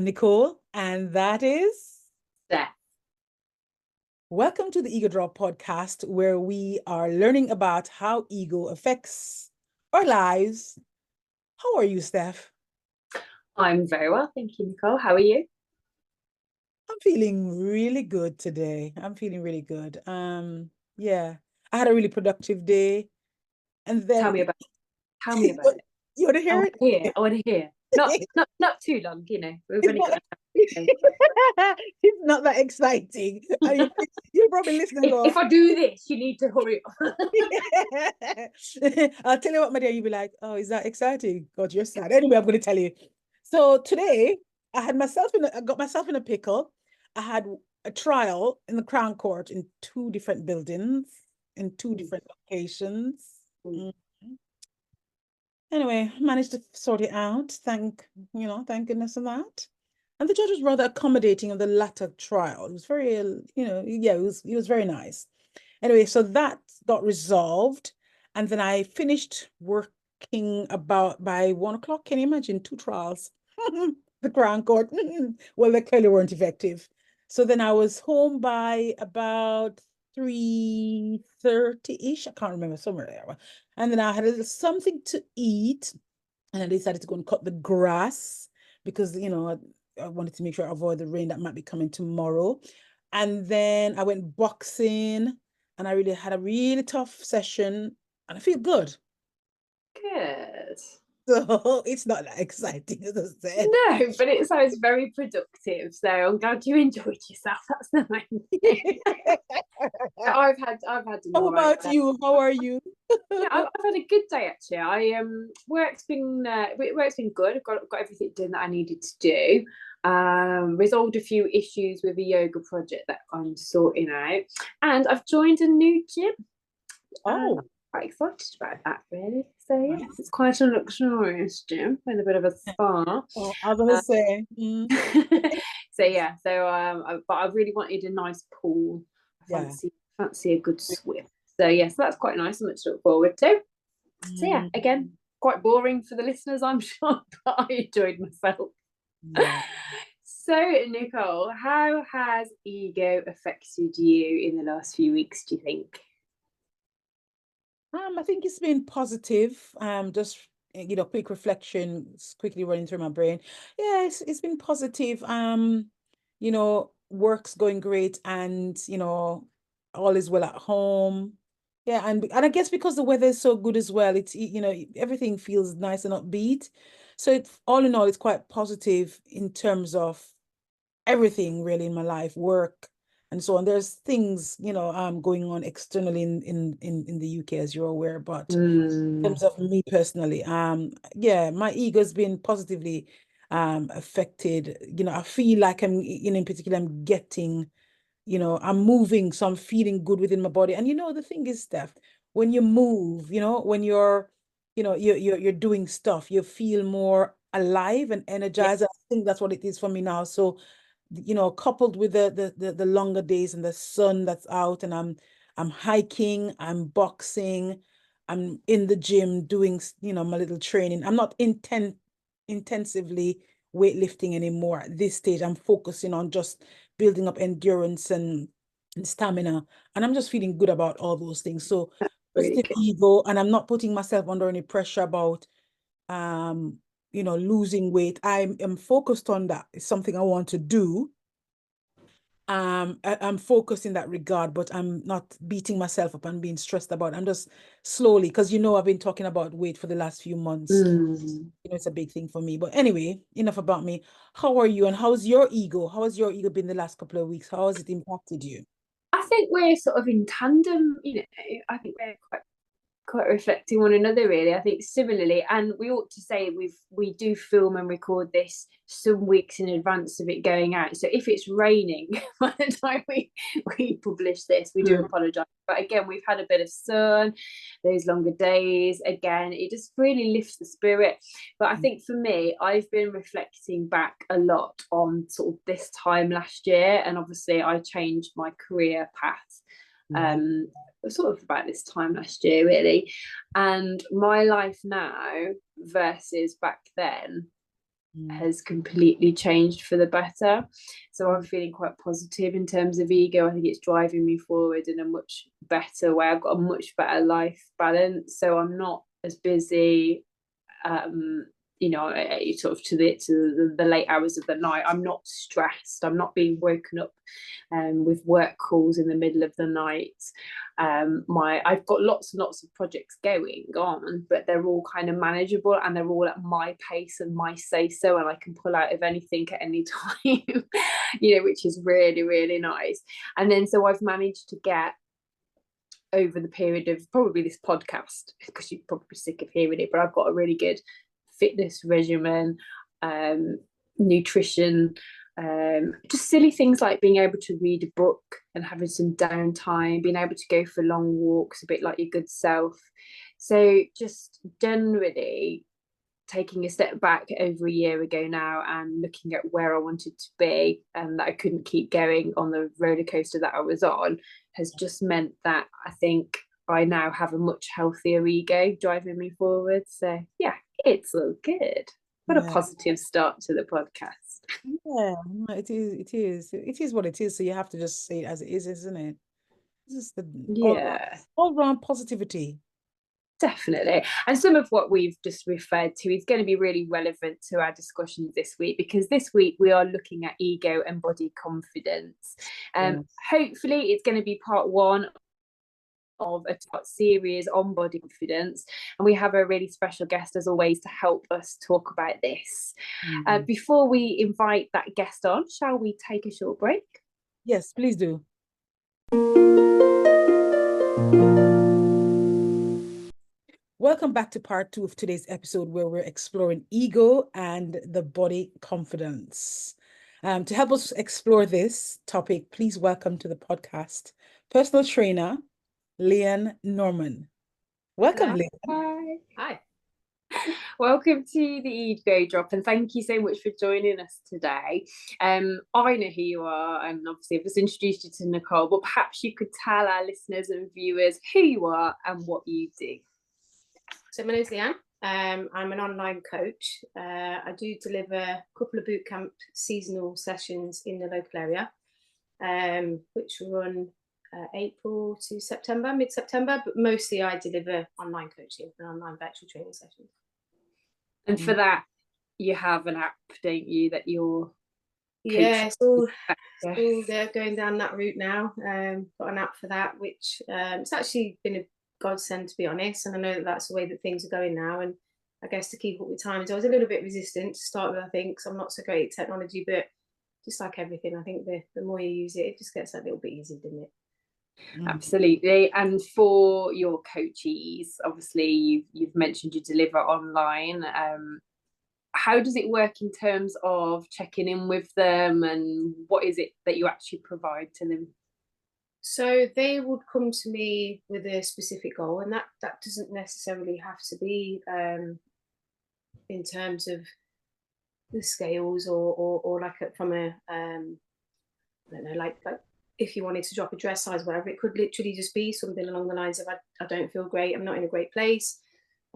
I'm Nicole, and that is Steph. welcome to the Ego Drop podcast, where we are learning about how ego affects our lives. How are you, Steph? I'm very well, thank you, Nicole. How are you? I'm feeling really good today. I'm feeling really good. Yeah, I had a really productive day, and Tell then me about tell me about it. you want to I hear want it? to hear. I want to hear. Not too long, you know. We've It's only not, got an hour. it's not that exciting. And you're probably listening and If go, I do this, you need to hurry up. I'll tell you what, my dear, you'll be like, oh, is that exciting? God, you're sad. Anyway, I'm going to tell you. So today, I got myself in a pickle. I had a trial in the Crown Court in two different buildings, in two different locations. Mhm. Anyway, managed to sort it out. Thank goodness for that. And the judge was rather accommodating of the latter trial. It was very, yeah, it was very nice. Anyway, so that got resolved. And then I finished working about by 1 o'clock. Can you imagine two trials? The Crown Court. Well, they clearly weren't effective. So then I was home by about 3:30-ish. I can't remember, somewhere there. And then I had a little something to eat. And I decided to go and cut the grass because, I wanted to make sure I avoid the rain that might be coming tomorrow. And then I went boxing and I really had a really tough session and I feel good. Good. So it's not that exciting, as I said. No, but it sounds very productive. So I'm glad you enjoyed yourself. That's the main thing. I've had an How all right about day. you? How are you? Yeah, I've had a good day actually. I work's been good. I've got everything done that I needed to do. Resolved a few issues with a yoga project that I'm sorting out, and I've joined a new gym. And I'm Oh, quite excited about that, really. So yes, nice. it's quite a luxurious gym with a bit of a spa. Oh, I was gonna Uh, say, so yeah, but I really wanted a nice pool. I yeah. fancy a good swim. So yes, that's quite nice and much to look forward to. So yeah, Mm, again, quite boring for the listeners, I'm sure, but I enjoyed myself. yeah. So, Nicole, how has ego affected you in the last few weeks, do you think? I think it's been positive. Just quick reflection, quickly running through my brain. Yeah, it's been positive. Work's going great, and all is well at home. Yeah, and I guess because the weather is so good as well, everything feels nice and upbeat. So it's all in all, it's quite positive in terms of everything really in my life, work and so on. There's things, going on externally in the UK, as you're aware, but in Mm, terms of me personally, yeah, my ego's been positively affected. I feel like in particular, I'm getting, I'm moving, so I'm feeling good within my body. And the thing is, Steph, when you move, when you're doing stuff, you feel more alive and yeah, energized. I think that's what it is for me now. So coupled with the longer days and the sun that's out, and I'm hiking, I'm boxing, I'm in the gym doing, my little training. I'm not intensively weightlifting anymore at this stage. I'm focusing on just building up endurance and stamina. And I'm just feeling good about all those things. So really positive good. ego, and I'm not putting myself under any pressure about um, losing weight. I am focused on that. It's something I want to do. I'm focused in that regard, but I'm not beating myself up and being stressed about it. I'm just slowly, because I've been talking about weight for the last few months. Mm. It's a big thing for me. But anyway, enough about me. How are you and how's your ego? How has your ego been the last couple of weeks? How has it impacted you? I think we're sort of in tandem, you know. I think we're quite reflecting one another really. I think similarly, and we ought to say we do film and record this some weeks in advance of it going out, so if it's raining by the time we publish this, we do Mm. apologize, but again, we've had a bit of sun, those longer days, again, it just really lifts the spirit. But I think for me, I've been reflecting back a lot on sort of this time last year, and obviously I changed my career path Yeah. um sort of about this time last year, really. And my life now versus back then, has completely changed for the better. So I'm feeling quite positive in terms of ego. I think it's driving me forward in a much better way. I've got a much better life balance, so I'm not as busy, sort of to the late hours of the night. I'm not stressed. I'm not being woken up with work calls in the middle of the night. I've got lots and lots of projects going on, but they're all kind of manageable, and they're all at my pace and my say so, and I can pull out of anything at any time, which is really, really nice. And then so I've managed to get, over the period of probably this podcast, because you're probably sick of hearing it, but I've got a really good fitness regimen, nutrition, just silly things like being able to read a book and having some downtime, being able to go for long walks, a bit like your good self. So just generally taking a step back over a year ago now and looking at where I wanted to be, and that I couldn't keep going on the roller coaster that I was on, has just meant that I think I now have a much healthier ego driving me forward. So yeah, it's all good. What a positive start to the podcast. Yeah, it is what it is. So you have to just say it as it is, isn't it? This is the all round positivity. Definitely. And some of what we've just referred to is going to be really relevant to our discussions this week, because this week we are looking at ego and body confidence. Hopefully it's going to be part one of a series on body confidence, and we have a really special guest as always to help us talk about this. Before we invite that guest on, shall we take a short break? Yes, please do. Welcome back to part 2 of today's episode, where we're exploring ego and the body confidence. To help us explore this topic, please welcome to the podcast personal trainer Leanne Norman. Welcome, Leanne. Hi. Welcome to the Ego Drop, and thank you so much for joining us today. I know who you are, and obviously I've just introduced you to Nicole, but perhaps you could tell our listeners and viewers who you are and what you do. So my name's Leanne. I'm an online coach. I do deliver a couple of bootcamp seasonal sessions in the local area, which run April to September, mid-September, but mostly I deliver online coaching and online virtual training sessions. And for that, you have an app, don't you, that you're it's all they're going down that route now. Got an app for that, which it's actually been a godsend, to be honest, and I know that that's the way that things are going now, and I guess to keep up with times I was a little bit resistant to start with, I think, because I'm not so great at technology, but just like everything, I think the more you use it, it just gets a little bit easier, doesn't it? Absolutely. And for your coachees, obviously you've mentioned you deliver online. How does it work in terms of checking in with them, and what is it that you actually provide to them? So they would come to me with a specific goal, and that doesn't necessarily have to be in terms of the scales or like from a I don't know, like if you wanted to drop a dress size, whatever. It could literally just be something along the lines of I don't feel great, I'm not in a great place,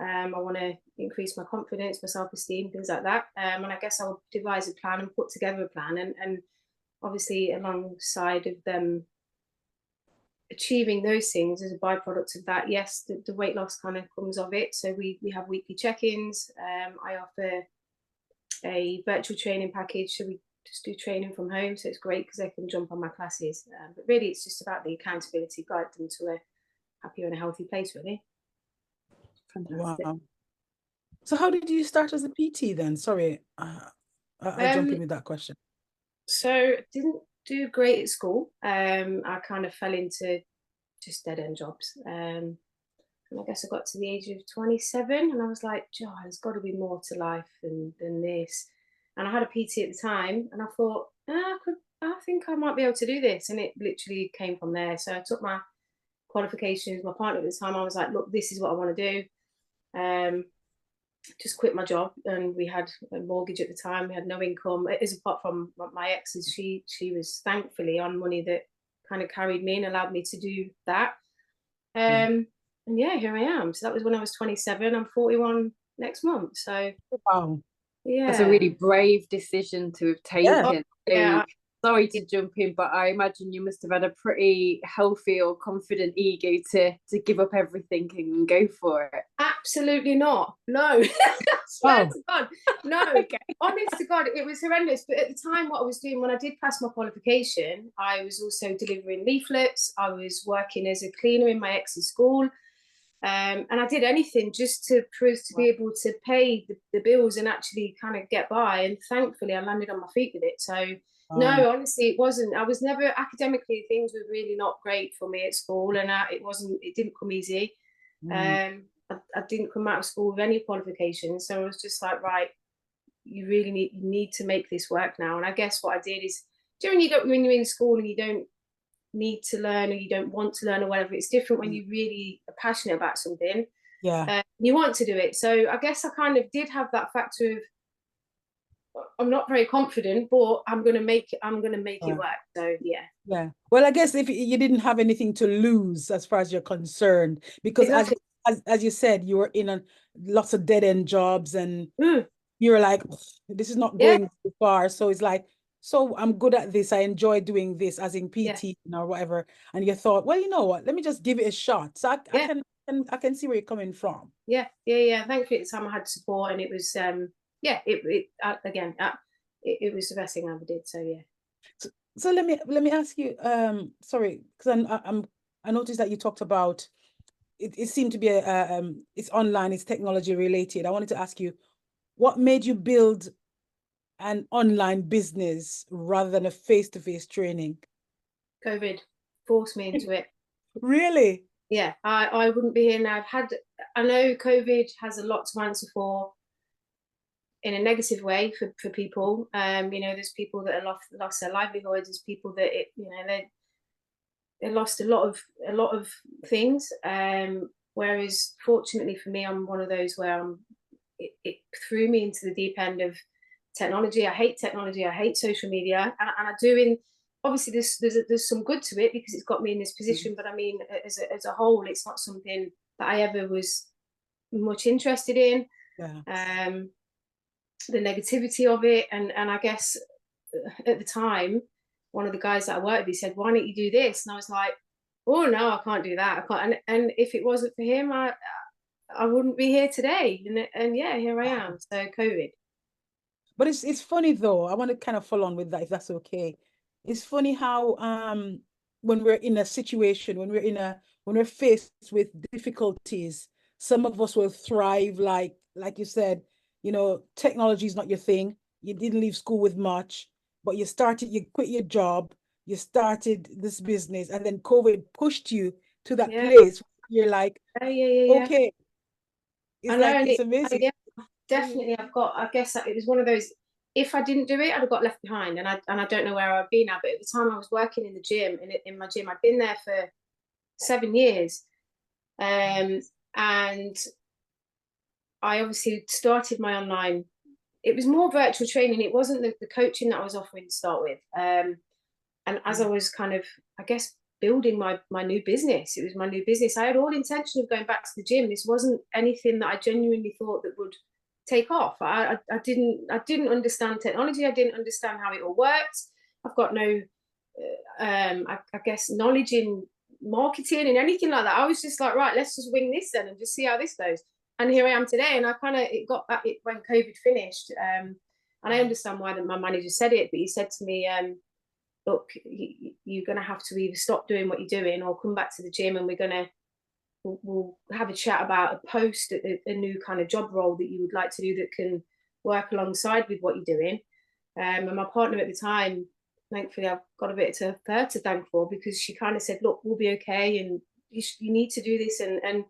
I want to increase my confidence, my self-esteem, things like that. And I guess I'll devise a plan and put together a plan, and obviously alongside of them achieving those things as a byproduct of that, yes, the weight loss kind of comes of it. So we have weekly check-ins. I offer a virtual training package, so we just do training from home, so it's great because they can jump on my classes, but really it's just about the accountability, guide them to a happier and a healthy place, really. Fantastic. Wow. So how did you start as a PT then? Sorry, I'll jump in with that question. So I didn't do great at school. I kind of fell into just dead-end jobs, and I guess I got to the age of 27 and I was like, oh, there's got to be more to life than this. And I had a PT at the time, and I thought, I think I might be able to do this. And it literally came from there. So I took my qualifications. My partner at the time, I was like, look, this is what I want to do. Just quit my job, and we had a mortgage at the time. We had no income, as apart from my ex's. She was thankfully on money that kind of carried me and allowed me to do that. And yeah, here I am. So that was when I was 27. I'm 41 next month. So wow. That's a really brave decision to have taken. Yeah. Sorry to jump in, but I imagine you must have had a pretty healthy or confident ego to give up everything and go for it. Absolutely not. No. I swear to God. No. Honest to God, it was horrendous. But at the time, what I was doing when I did pass my qualification, I was also delivering leaflets. I was working as a cleaner in my ex's school. And I did anything just for us to be able to pay the bills and actually kind of get by. And thankfully, I landed on my feet with it. So, no, honestly, it wasn't. I was never academically, things were really not great for me at school, and it didn't come easy. I didn't come out of school with any qualifications. So I was just like, right, you need to make this work now. And I guess what I did is when you're in school and you don't need to learn or you don't want to learn or whatever, it's different when you really are passionate about something. You want to do it. So I guess I kind of did have that factor of, I'm not very confident, but I'm gonna make it work. So yeah. Well, I guess if you didn't have anything to lose as far as you're concerned, because exactly. as you said, you were in lots of dead end jobs, and you're like, this is not going too far. So it's like, so I'm good at this. I enjoy doing this, as in PT or whatever. And you thought, well, you know what? Let me just give it a shot. So I can see where you're coming from. Yeah. Thankfully at the time I had support, and it was it was the best thing I ever did. So yeah. So let me ask you, sorry, because I noticed that you talked about it seemed to be it's online, it's technology related. I wanted to ask you, what made you build an online business rather than a face-to-face training? COVID forced me into it. Really? Yeah, I wouldn't be here now. I know COVID has a lot to answer for in a negative way for people. There's people that have lost their livelihoods. There's people that they lost a lot of things. Whereas fortunately for me, I'm one of those where it threw me into the deep end of technology. I hate technology. I hate social media, and I do. Obviously, there's some good to it because it's got me in this position. But I mean, as a whole, it's not something that I ever was much interested in. The negativity of it, and I guess at the time, one of the guys that I worked with, he said, "Why don't you do this?" And I was like, "Oh no, I can't do that. I can't." And if it wasn't for him, I wouldn't be here today. And yeah, here I am. So COVID. But it's funny though. I want to kind of follow on with that, if that's okay. It's funny how when we're in a situation, when we're faced with difficulties, some of us will thrive, like you said, technology is not your thing. You didn't leave school with much, but you quit your job, you started this business, and then COVID pushed you to that place where you're like, okay. It's like it's amazing. Definitely. I guess it was one of those, if I didn't do it, I'd have got left behind, and I don't know where I'd be now. But at the time I was working in the gym, in my gym, I'd been there for 7 years. And I obviously started my online, it was more virtual training. It wasn't the coaching that I was offering to start with. And as I was kind of, I guess, building my new business, it was my new business. I had all intention of going back to the gym. This wasn't anything that I genuinely thought that would take off. I didn't understand technology. I didn't understand how it all worked. I've got no, I guess, knowledge in marketing and anything like that. I was just like, right, let's just wing this then and just see how this goes. And here I am today. And I kind of, it got back when COVID finished. And I understand why my manager said it, but he said to me, look, you're going to have to either stop doing what you're doing or come back to the gym, and we'll have a chat about a post, a new kind of job role that you would like to do that can work alongside with what you're doing. And my partner at the time, thankfully, I've got a bit to her to thank for, because she kind of said, look, we'll be okay, and you need to do this. And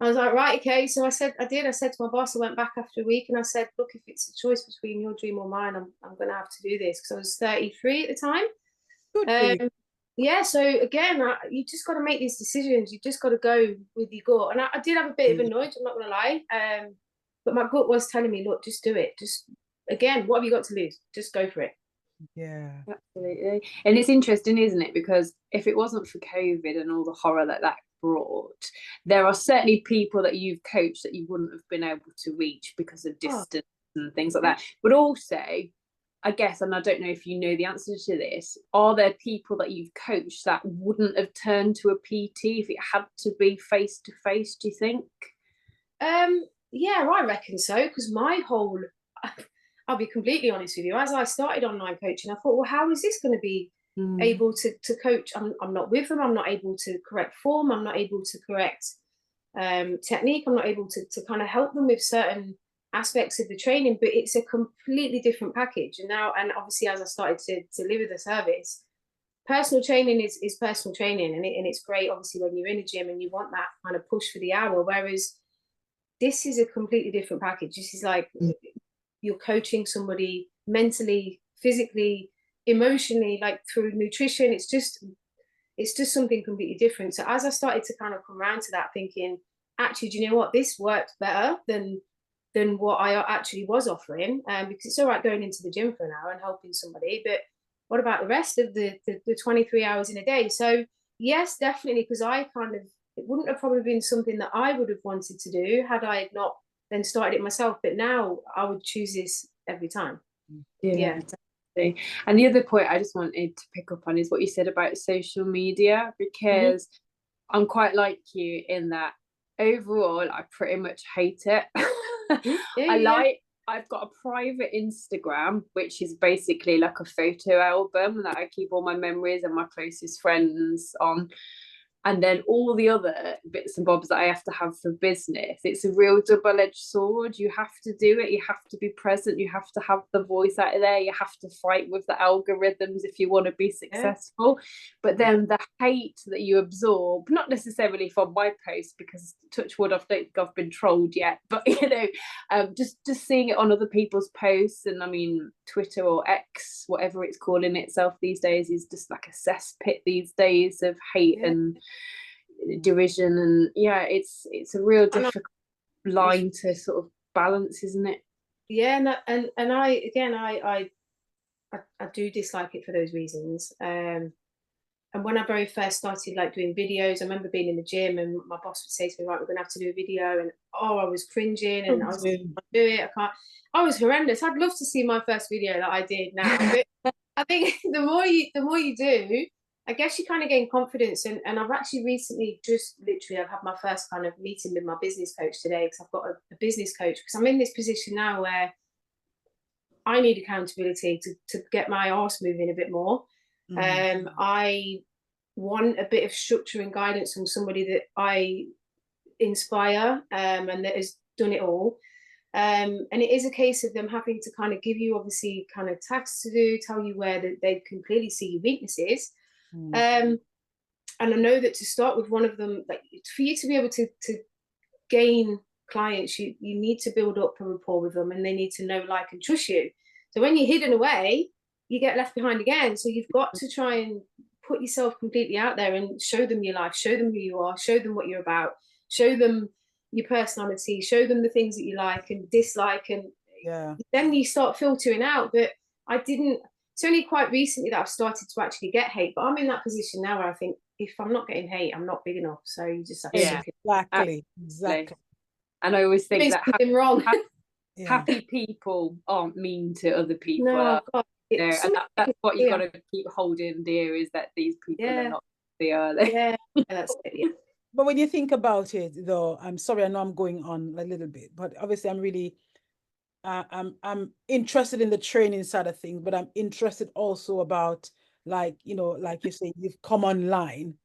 I was like, right, okay. So I said to my boss, I went back after a week and I said, look, if it's a choice between your dream or mine, I'm going to have to do this, because I was 33 at the time. Good for you. Yeah, so again, you just got to make these decisions. You just got to go with your gut. And I did have a bit of a nudge, I'm not going to lie. But my gut was telling me, look, just do it. Just, again, what have you got to lose? Just go for it. Yeah, absolutely. And it's interesting, isn't it? Because if it wasn't for COVID and all the horror that brought, there are certainly people that you've coached that you wouldn't have been able to reach because of distance and things like that. But also, I guess, and I don't know if you know the answer to this, are there people that you've coached that wouldn't have turned to a PT if it had to be face to face, do you think? Yeah, I reckon so, because my whole, I'll be completely honest with you, as I started online coaching, I thought, well, how is this going to be able to coach? I'm not with them, I'm not able to correct form, I'm not able to correct technique, I'm not able to kind of help them with certain aspects of the training, but it's a completely different package. And now, and obviously as I started to deliver the service, personal training is personal training, and it's great obviously when you're in a gym and you want that kind of push for the hour, whereas this is a completely different package. This is like you're coaching somebody mentally, physically, emotionally, like through nutrition. It's just something completely different. So as I started to kind of come around to that, thinking, actually, do you know what, this worked better than what I actually was offering, because it's all right going into the gym for an hour and helping somebody, but what about the rest of the 23 hours in a day? So yes, definitely, because I kind of, it wouldn't have probably been something that I would have wanted to do had I not then started it myself, but now I would choose this every time. Yeah. Exactly. And the other point I just wanted to pick up on is what you said about social media, because I'm quite like you in that overall I pretty much hate it. I've got a private Instagram, which is basically like a photo album that I keep all my memories and my closest friends on. And then all the other bits and bobs that I have to have for business. It's a real double-edged sword. You have to do it. You have to be present. You have to have the voice out of there. You have to fight with the algorithms if you want to be successful. But then the hate that you absorb, not necessarily from my posts, because touch wood, I don't think I've been trolled yet. But just seeing it on other people's posts, and I mean Twitter or X, whatever it's calling itself these days, is just like a cesspit these days of hate and derision, and it's a real difficult line to sort of balance, isn't it? And I do dislike it for those reasons. And when I very first started like doing videos, I remember being in the gym and my boss would say to me, right, we're gonna have to do a video, and I was cringing and I was like, I can't do it, I was horrendous. I'd love to see my first video that I did now, but I think the more you do, I guess you kind of gain confidence. And I've actually recently I've had my first kind of meeting with my business coach today, because I've got a business coach, because I'm in this position now where I need accountability to get my arse moving a bit more. I want a bit of structure and guidance from somebody that I inspire, and that has done it all. And it is a case of them having to kind of give you obviously kind of tasks to do, tell you where they can clearly see your weaknesses. And I know that to start with one of them, like for you to be able to gain clients, you need to build up a rapport with them, and they need to know, like, and trust you. So when you're hidden away, you get left behind again. So you've got to try and put yourself completely out there and show them your life, show them who you are, show them what you're about, show them your personality, show them the things that you like and dislike, and then you start filtering out. But it's only quite recently that I've started to actually get hate, but I'm in that position now where I think, if I'm not getting hate, I'm not big enough. So you just have to exactly. And I always think that wrong. Happy people aren't mean to other people. No, God, and that's what you've got to keep holding dear, is that these people are not happy, are they? Yeah, that's it. But when you think about it, though, I'm sorry, I know I'm going on a little bit, but obviously I'm really I'm interested in the training side of things, but I'm interested also about, like, like you say, you've come online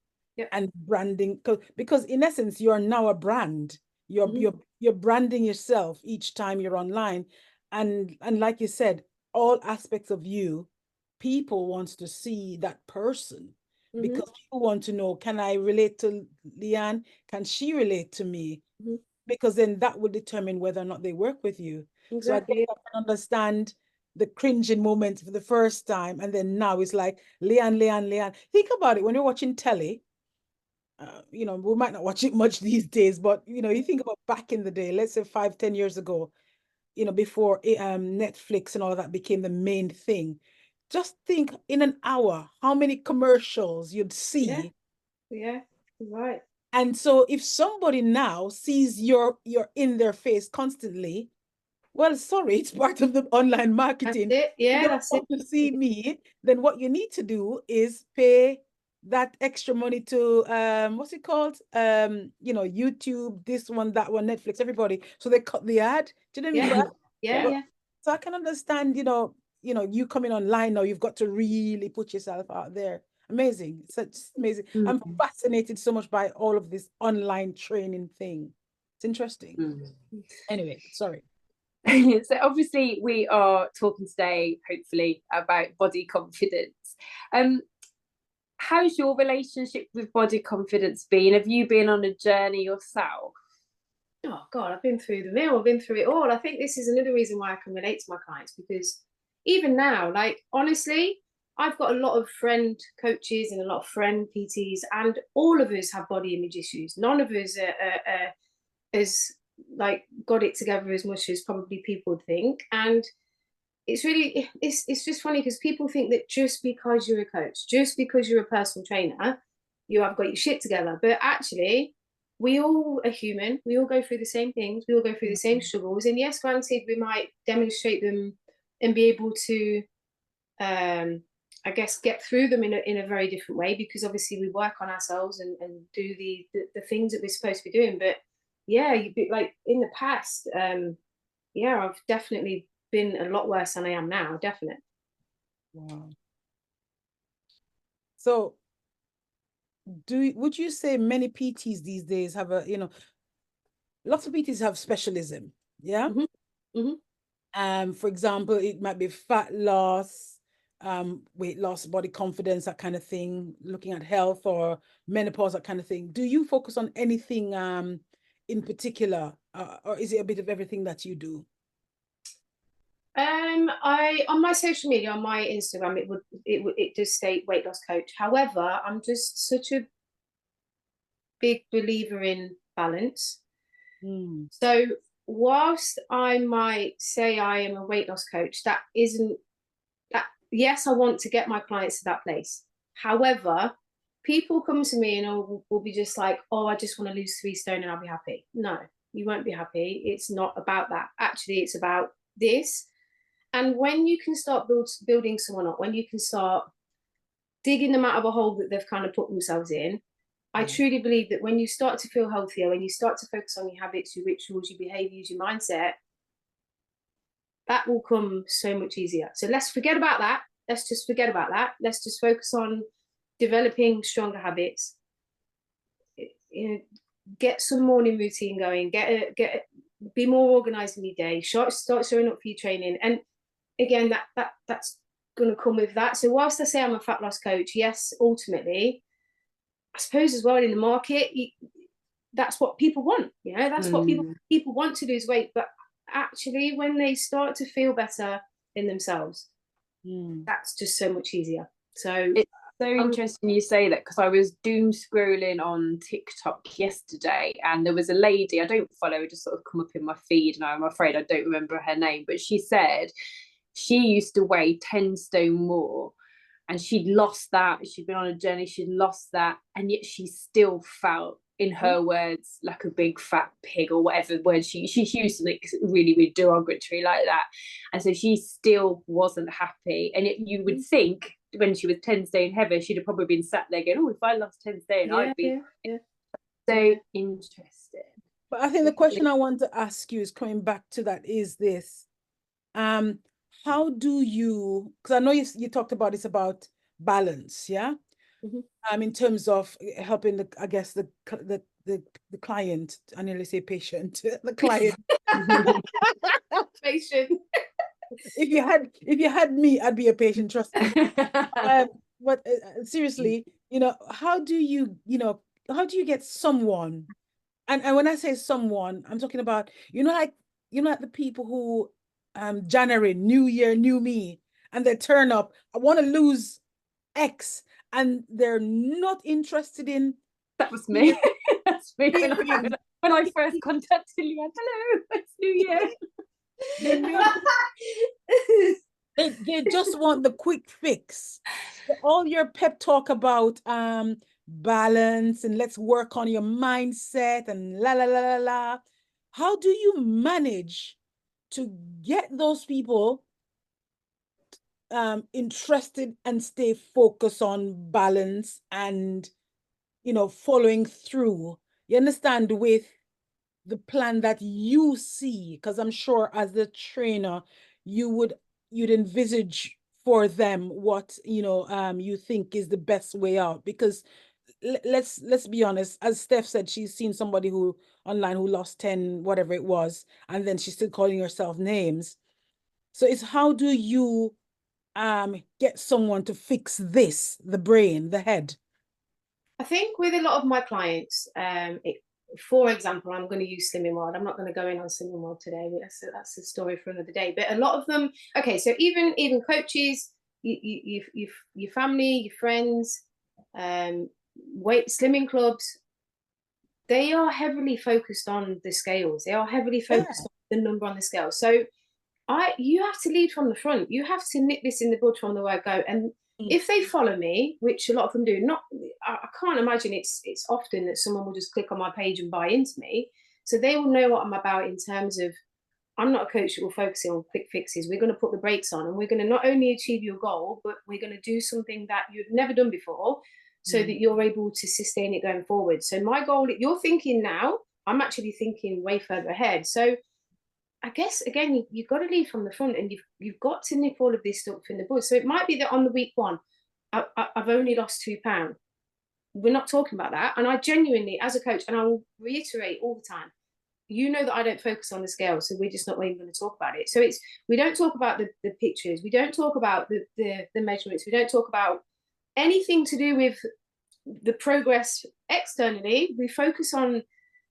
and branding, because in essence you're now a brand. You're branding yourself each time you're online, and like you said, all aspects of you, people wants to see that person, because people want to know, can I relate to Leanne? Can she relate to me? Because then that will determine whether or not they work with you. Exactly. So I can understand the cringing moment for the first time, and then now it's like Leanne. Think about it when you're watching telly. We might not watch it much these days, but you think about back in the day, let's say 5-10 years ago, before Netflix and all that became the main thing. Just think, in an hour, how many commercials you'd see. Yeah, right. And so if somebody now sees you're in their face constantly, Well, sorry, it's part of the online marketing. That's it. You Yeah, don't that's it. want to see me, then what you need to do is pay that extra money to what's it called? You know, YouTube, this one, that one, Netflix, everybody. So they cut the ad. Do you know what I mean? Yeah, But, yeah, but yeah. so I can understand, you coming online now, you've got to really put yourself out there. Amazing. Such amazing. I'm Mm. fascinated so much by all of this online training thing. It's interesting. Anyway, sorry. So obviously we are talking today, hopefully, about body confidence. How's your relationship with body confidence been? Have you been on a journey yourself? Oh God, I've been through the mill. I've been through it all. I think this is another reason why I can relate to my clients, because even now, like honestly, I've got a lot of friend coaches and a lot of friend PTs, and all of us have body image issues. None of us has like got it together as much as probably people would think. And it's just funny because people think that just because you're a coach, just because you're a personal trainer, you have got your shit together. But actually, we all are human. We all go through the same things. We all go through the same struggles. And yes, granted, we might demonstrate them and be able to, I guess, get through them in a very different way, because obviously we work on ourselves and do the things that we're supposed to be doing. But yeah, like in the past, yeah, I've definitely been a lot worse than I am now, definitely. Wow. So would you say many PTs these days have lots of PTs have specialism, yeah? Mm-hmm. Mm-hmm. For example, it might be fat loss, weight loss, body confidence, that kind of thing, looking at health or menopause, that kind of thing. Do you focus on anything in particular, or is it a bit of everything that you do? I on my social media, on my Instagram, it does state weight loss coach. However, I'm just such a big believer in balance. So whilst I might say I am a weight loss coach, that isn't that. Yes, I want to get my clients to that place. However, people come to me and will be just like, oh, I just want to lose 3 stone and I'll be happy. No, you won't be happy. It's not about that. Actually, it's about this. And when you can start building someone up, when you can start digging them out of a hole that they've kind of put themselves in, I truly believe that when you start to feel healthier, when you start to focus on your habits, your rituals, your behaviors, your mindset, that will come so much easier. So let's forget about that. Let's just forget about that. Let's just focus on developing stronger habits. Get some morning routine going. Be more organized in your day. Start showing up for your training. And again, that's going to come with that. So whilst I say I'm a fat loss coach, yes, ultimately, I suppose as well in the market, that's what people want. That's what people want to lose weight. But actually, when they start to feel better in themselves, that's just so much easier. So it's so interesting you say that, because I was doom scrolling on TikTok yesterday and there was a lady, I don't follow, just sort of come up in my feed, and I'm afraid I don't remember her name, but she said she used to weigh 10 stone more and she'd lost that. She'd been on a journey, she'd lost that, and yet she still felt, in her words, like a big fat pig, or whatever word she used, something really, really derogatory like that. And so she still wasn't happy. And you would think when she was 10 stone heavier, she'd have probably been sat there going, oh, if I lost 10 stone, I'd be so interesting. But I think the question I want to ask you is coming back to that is this. How do you, because I know you talked about it's about balance, yeah? In terms of helping the client, I nearly say patient, the client. patient. If you had me, I'd be a patient, trust me. But seriously, how do you get someone, and when I say someone, I'm talking about, like the people who January, New Year, new me, and they turn up, I want to lose X, and they're not interested in. That was me. That's me when I first contacted you. Hello, it's New Year. They just want the quick fix. All your pep talk about balance and let's work on your mindset and la la la la la. How do you manage to get those people interested and stay focused on balance and, you know, following through, you understand, with the plan that you see, because I'm sure as the trainer you'd envisage for them what, you know, you think is the best way out. Because let's be honest, as Steph said, she's seen somebody who online who lost 10 whatever it was, and then she's still calling herself names. So it's how do you get someone to fix this, the brain, the head? I think with a lot of my clients, for example, I'm going to use Slimming World. I'm not going to go in on Slimming World today. That's a story for another day. But a lot of them, okay, so even coaches, your family, your friends, weight slimming clubs, they are heavily focused on the scales. They are heavily focused on the number on the scale. So you have to lead from the front. You have to nip this in the bud from the word go. And if they follow me, which a lot of them do, I can't imagine it's often that someone will just click on my page and buy into me. So they will know what I'm about in terms of, I'm not a coach that will focus on quick fixes. We're going to put the brakes on, and we're going to not only achieve your goal, but we're going to do something that you've never done before so that you're able to sustain it going forward. So my goal, you're thinking now, I'm actually thinking way further ahead. So I guess again, you've got to lead from the front, and you've got to nip all of this stuff in the bud. So it might be that on the week one, I've only lost £2. We're not talking about that. And I genuinely, as a coach, and I will reiterate all the time, you know that I don't focus on the scale, so we're just not even going to talk about it. So we don't talk about the pictures, we don't talk about the measurements, we don't talk about anything to do with the progress externally. We focus on,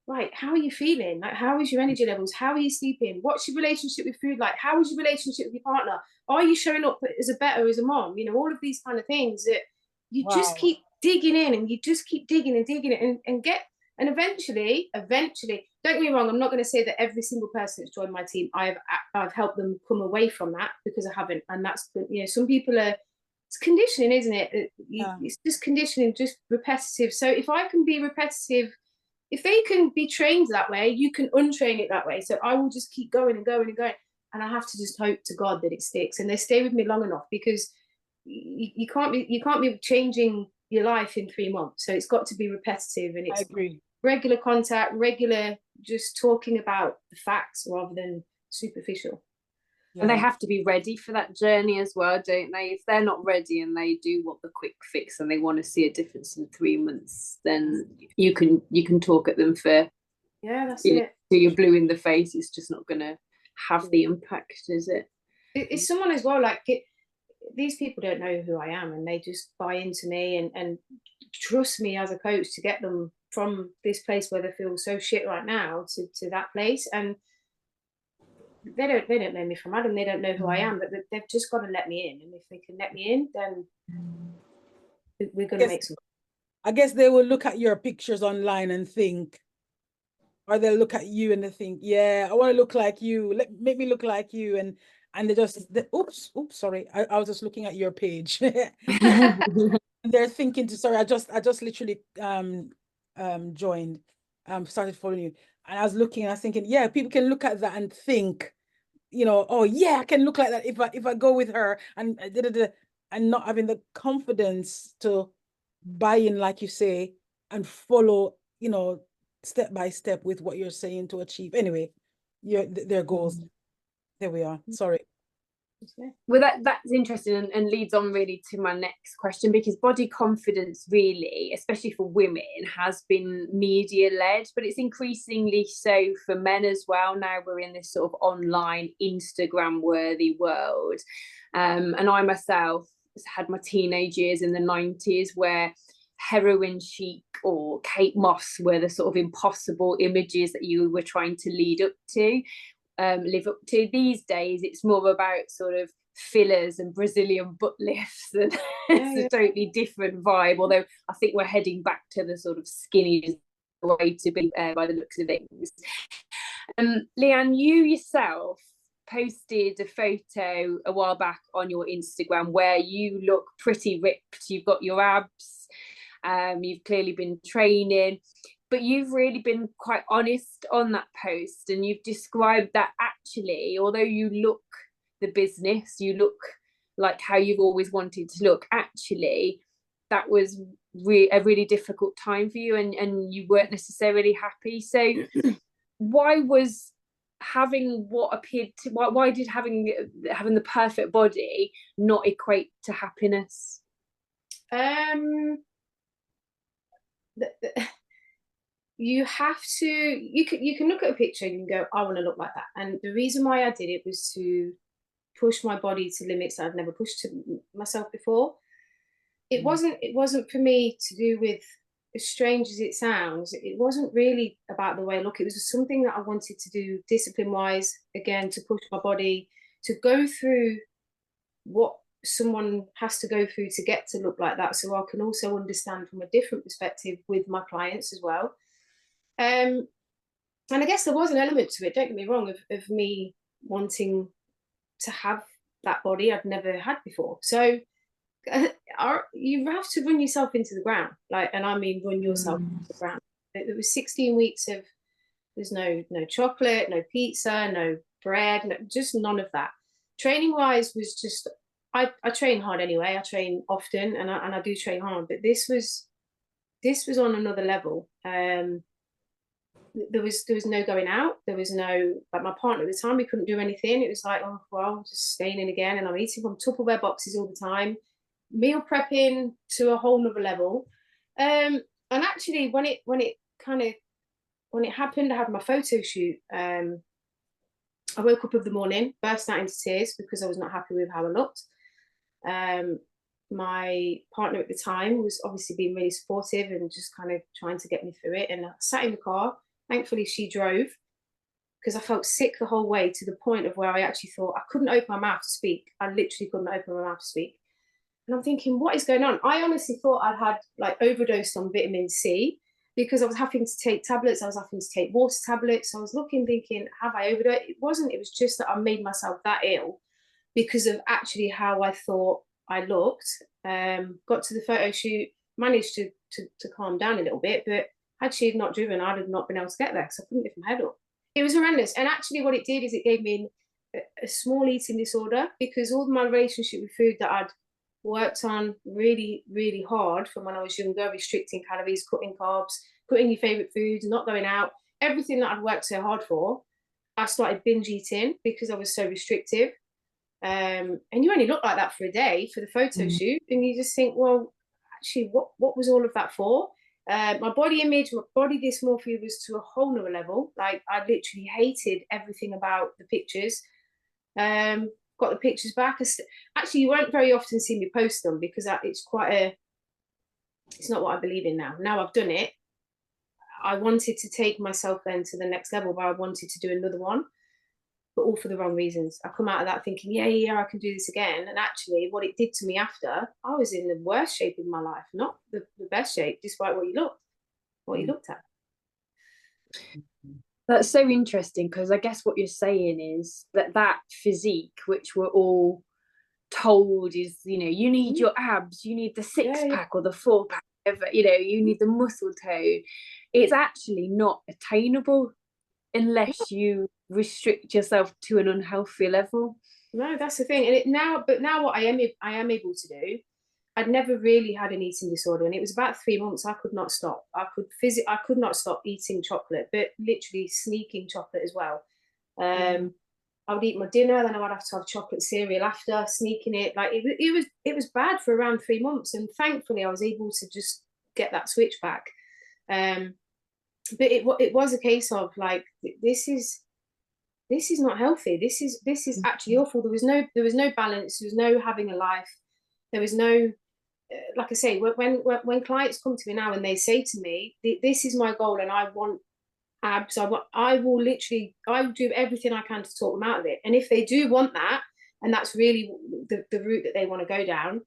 right, how are you feeling? Like, how is your energy levels? How are you sleeping? What's your relationship with food like? How is your relationship with your partner? Are you showing up as a better as a mom? You know, all of these kind of things that you just keep digging in, and you just keep digging and digging it, and get, and eventually, don't get me wrong, I'm not going to say that every single person that's joined my team, I've helped them come away from that, because I haven't. And that's, you know, some people are, it's conditioning, isn't it? It's just conditioning, just repetitive. So if I can be repetitive, if they can be trained that way, you can untrain it that way. So I will just keep going and going and going. And I have to just hope to God that it sticks and they stay with me long enough, because you can't be changing your life in 3 months. So it's got to be repetitive, and it's, I agree, regular contact, regular just talking about the facts rather than superficial. And they have to be ready for that journey as well, don't they? If they're not ready and they do want the quick fix and they want to see a difference in 3 months, then you can talk at them for, that's it. till you're blue in the face. It's just not going to have the impact, is it? It's someone as well, like these people don't know who I am, and they just buy into me and trust me as a coach to get them from this place where they feel so shit right now to that place. And they don't know me from Adam, they don't know who I am, but they've just got to let me in. And if they can let me in, then we're going to make some. I guess they will look at your pictures online and think, or they'll look at you and they think, yeah, I want to look like you, make me look like you. And oops, sorry, I was just looking at your page. They're thinking sorry, I just literally joined, started following you, and I was looking and I was thinking, yeah, people can look at that and think, you know, oh yeah, I can look like that if I go with her, and and not having the confidence to buy in, like you say, and follow, you know, step by step with what you're saying to achieve. Anyway, their goals. There we are. Sorry. Well, that's interesting, and leads on really to my next question, because body confidence really, especially for women, has been media led, but it's increasingly so for men as well. Now we're in this sort of online Instagram worthy world, and I myself had my teenage years in the 90s where heroin chic or Kate Moss were the sort of impossible images that you were trying to live up to. These days it's more about sort of fillers and Brazilian butt lifts, and it's a totally different vibe, although I think we're heading back to the sort of skinny way to be by the looks of things. Leanne, you yourself posted a photo a while back on your Instagram where you look pretty ripped. You've got your abs, you've clearly been training. but you've really been quite honest on that post, and you've described that actually, although you look the business, you look like how you've always wanted to look, actually that was a really difficult time for you, and you weren't necessarily happy. So why was having what appeared to why did having the perfect body not equate to happiness? You have to, you can look at a picture and you can go, I want to look like that. And the reason why I did it was to push my body to limits that I've never pushed to myself before. It wasn't for me to do with, as strange as it sounds, it wasn't really about the way I look. It was something that I wanted to do discipline wise, again, to push my body to go through what someone has to go through to get to look like that, so I can also understand from a different perspective with my clients as well. And I guess there was an element to it, don't get me wrong, of me wanting to have that body I'd never had before. So you have to run yourself into the ground, like, and I mean run yourself into the ground. It was 16 weeks of, there's no chocolate, no pizza, no bread, no, just none of that. Training wise was just, I train hard anyway. I train often, and I do train hard, but this was on another level. There was no going out. There was no, like, my partner at the time, we couldn't do anything. It was like, oh well, just staying in again, and I'm eating from Tupperware boxes all the time, meal prepping to a whole nother level. And actually, when it happened, I had my photo shoot. I woke up of the morning, burst out into tears because I was not happy with how I looked. My partner at the time was obviously being really supportive and just kind of trying to get me through it. And I sat in the car. Thankfully, she drove, because I felt sick the whole way, to the point of where I actually thought I couldn't open my mouth to speak. I literally couldn't open my mouth to speak. And I'm thinking, what is going on? I honestly thought I'd had like overdosed on vitamin C, because I was having to take tablets. I was having to take water tablets. I was looking, thinking, have I overdosed? It wasn't. It was just that I made myself that ill because of actually how I thought I looked. Got to the photo shoot, managed to calm down a little bit, but had she not driven, I'd have not been able to get there because I couldn't lift my head up. It was horrendous. And actually what it did is it gave me a small eating disorder, because all my relationship with food that I'd worked on really, really hard from when I was younger, restricting calories, cutting carbs, cutting your favourite foods, not going out, everything that I'd worked so hard for, I started binge eating because I was so restrictive. And you only look like that for a day for the photo shoot, and you just think, well, actually, what was all of that for? My body image, my body dysmorphia was to a whole nother level. Like, I literally hated everything about the pictures. Got the pictures back. Actually, you won't very often see me post them, because it's not what I believe in now. Now I've done it, I wanted to take myself then to the next level, but I wanted to do another one, but all for the wrong reasons. I come out of that thinking, yeah, I can do this again. And actually what it did to me after, I was in the worst shape of my life, not the best shape, despite what you looked at. That's so interesting, because I guess what you're saying is that physique, which we're all told is, you need your abs, you need the six-pack or the four-pack, you need the muscle tone. It's actually not attainable unless you restrict yourself to an unhealthy level. No, that's the thing. And now what I am able to do, I'd never really had an eating disorder, and it was about 3 months I could not stop. I could not stop eating chocolate, but literally sneaking chocolate as well. I would eat my dinner, then I would have to have chocolate cereal after, sneaking it. Like, it was bad for around 3 months, and thankfully I was able to just get that switch back. But it was a case of like, this is not healthy. This is actually awful. There was no balance. There was no having a life. There was no, like I say, when clients come to me now and they say to me, this is my goal and I want abs, I will do everything I can to talk them out of it. And if they do want that, and that's really the route that they want to go down,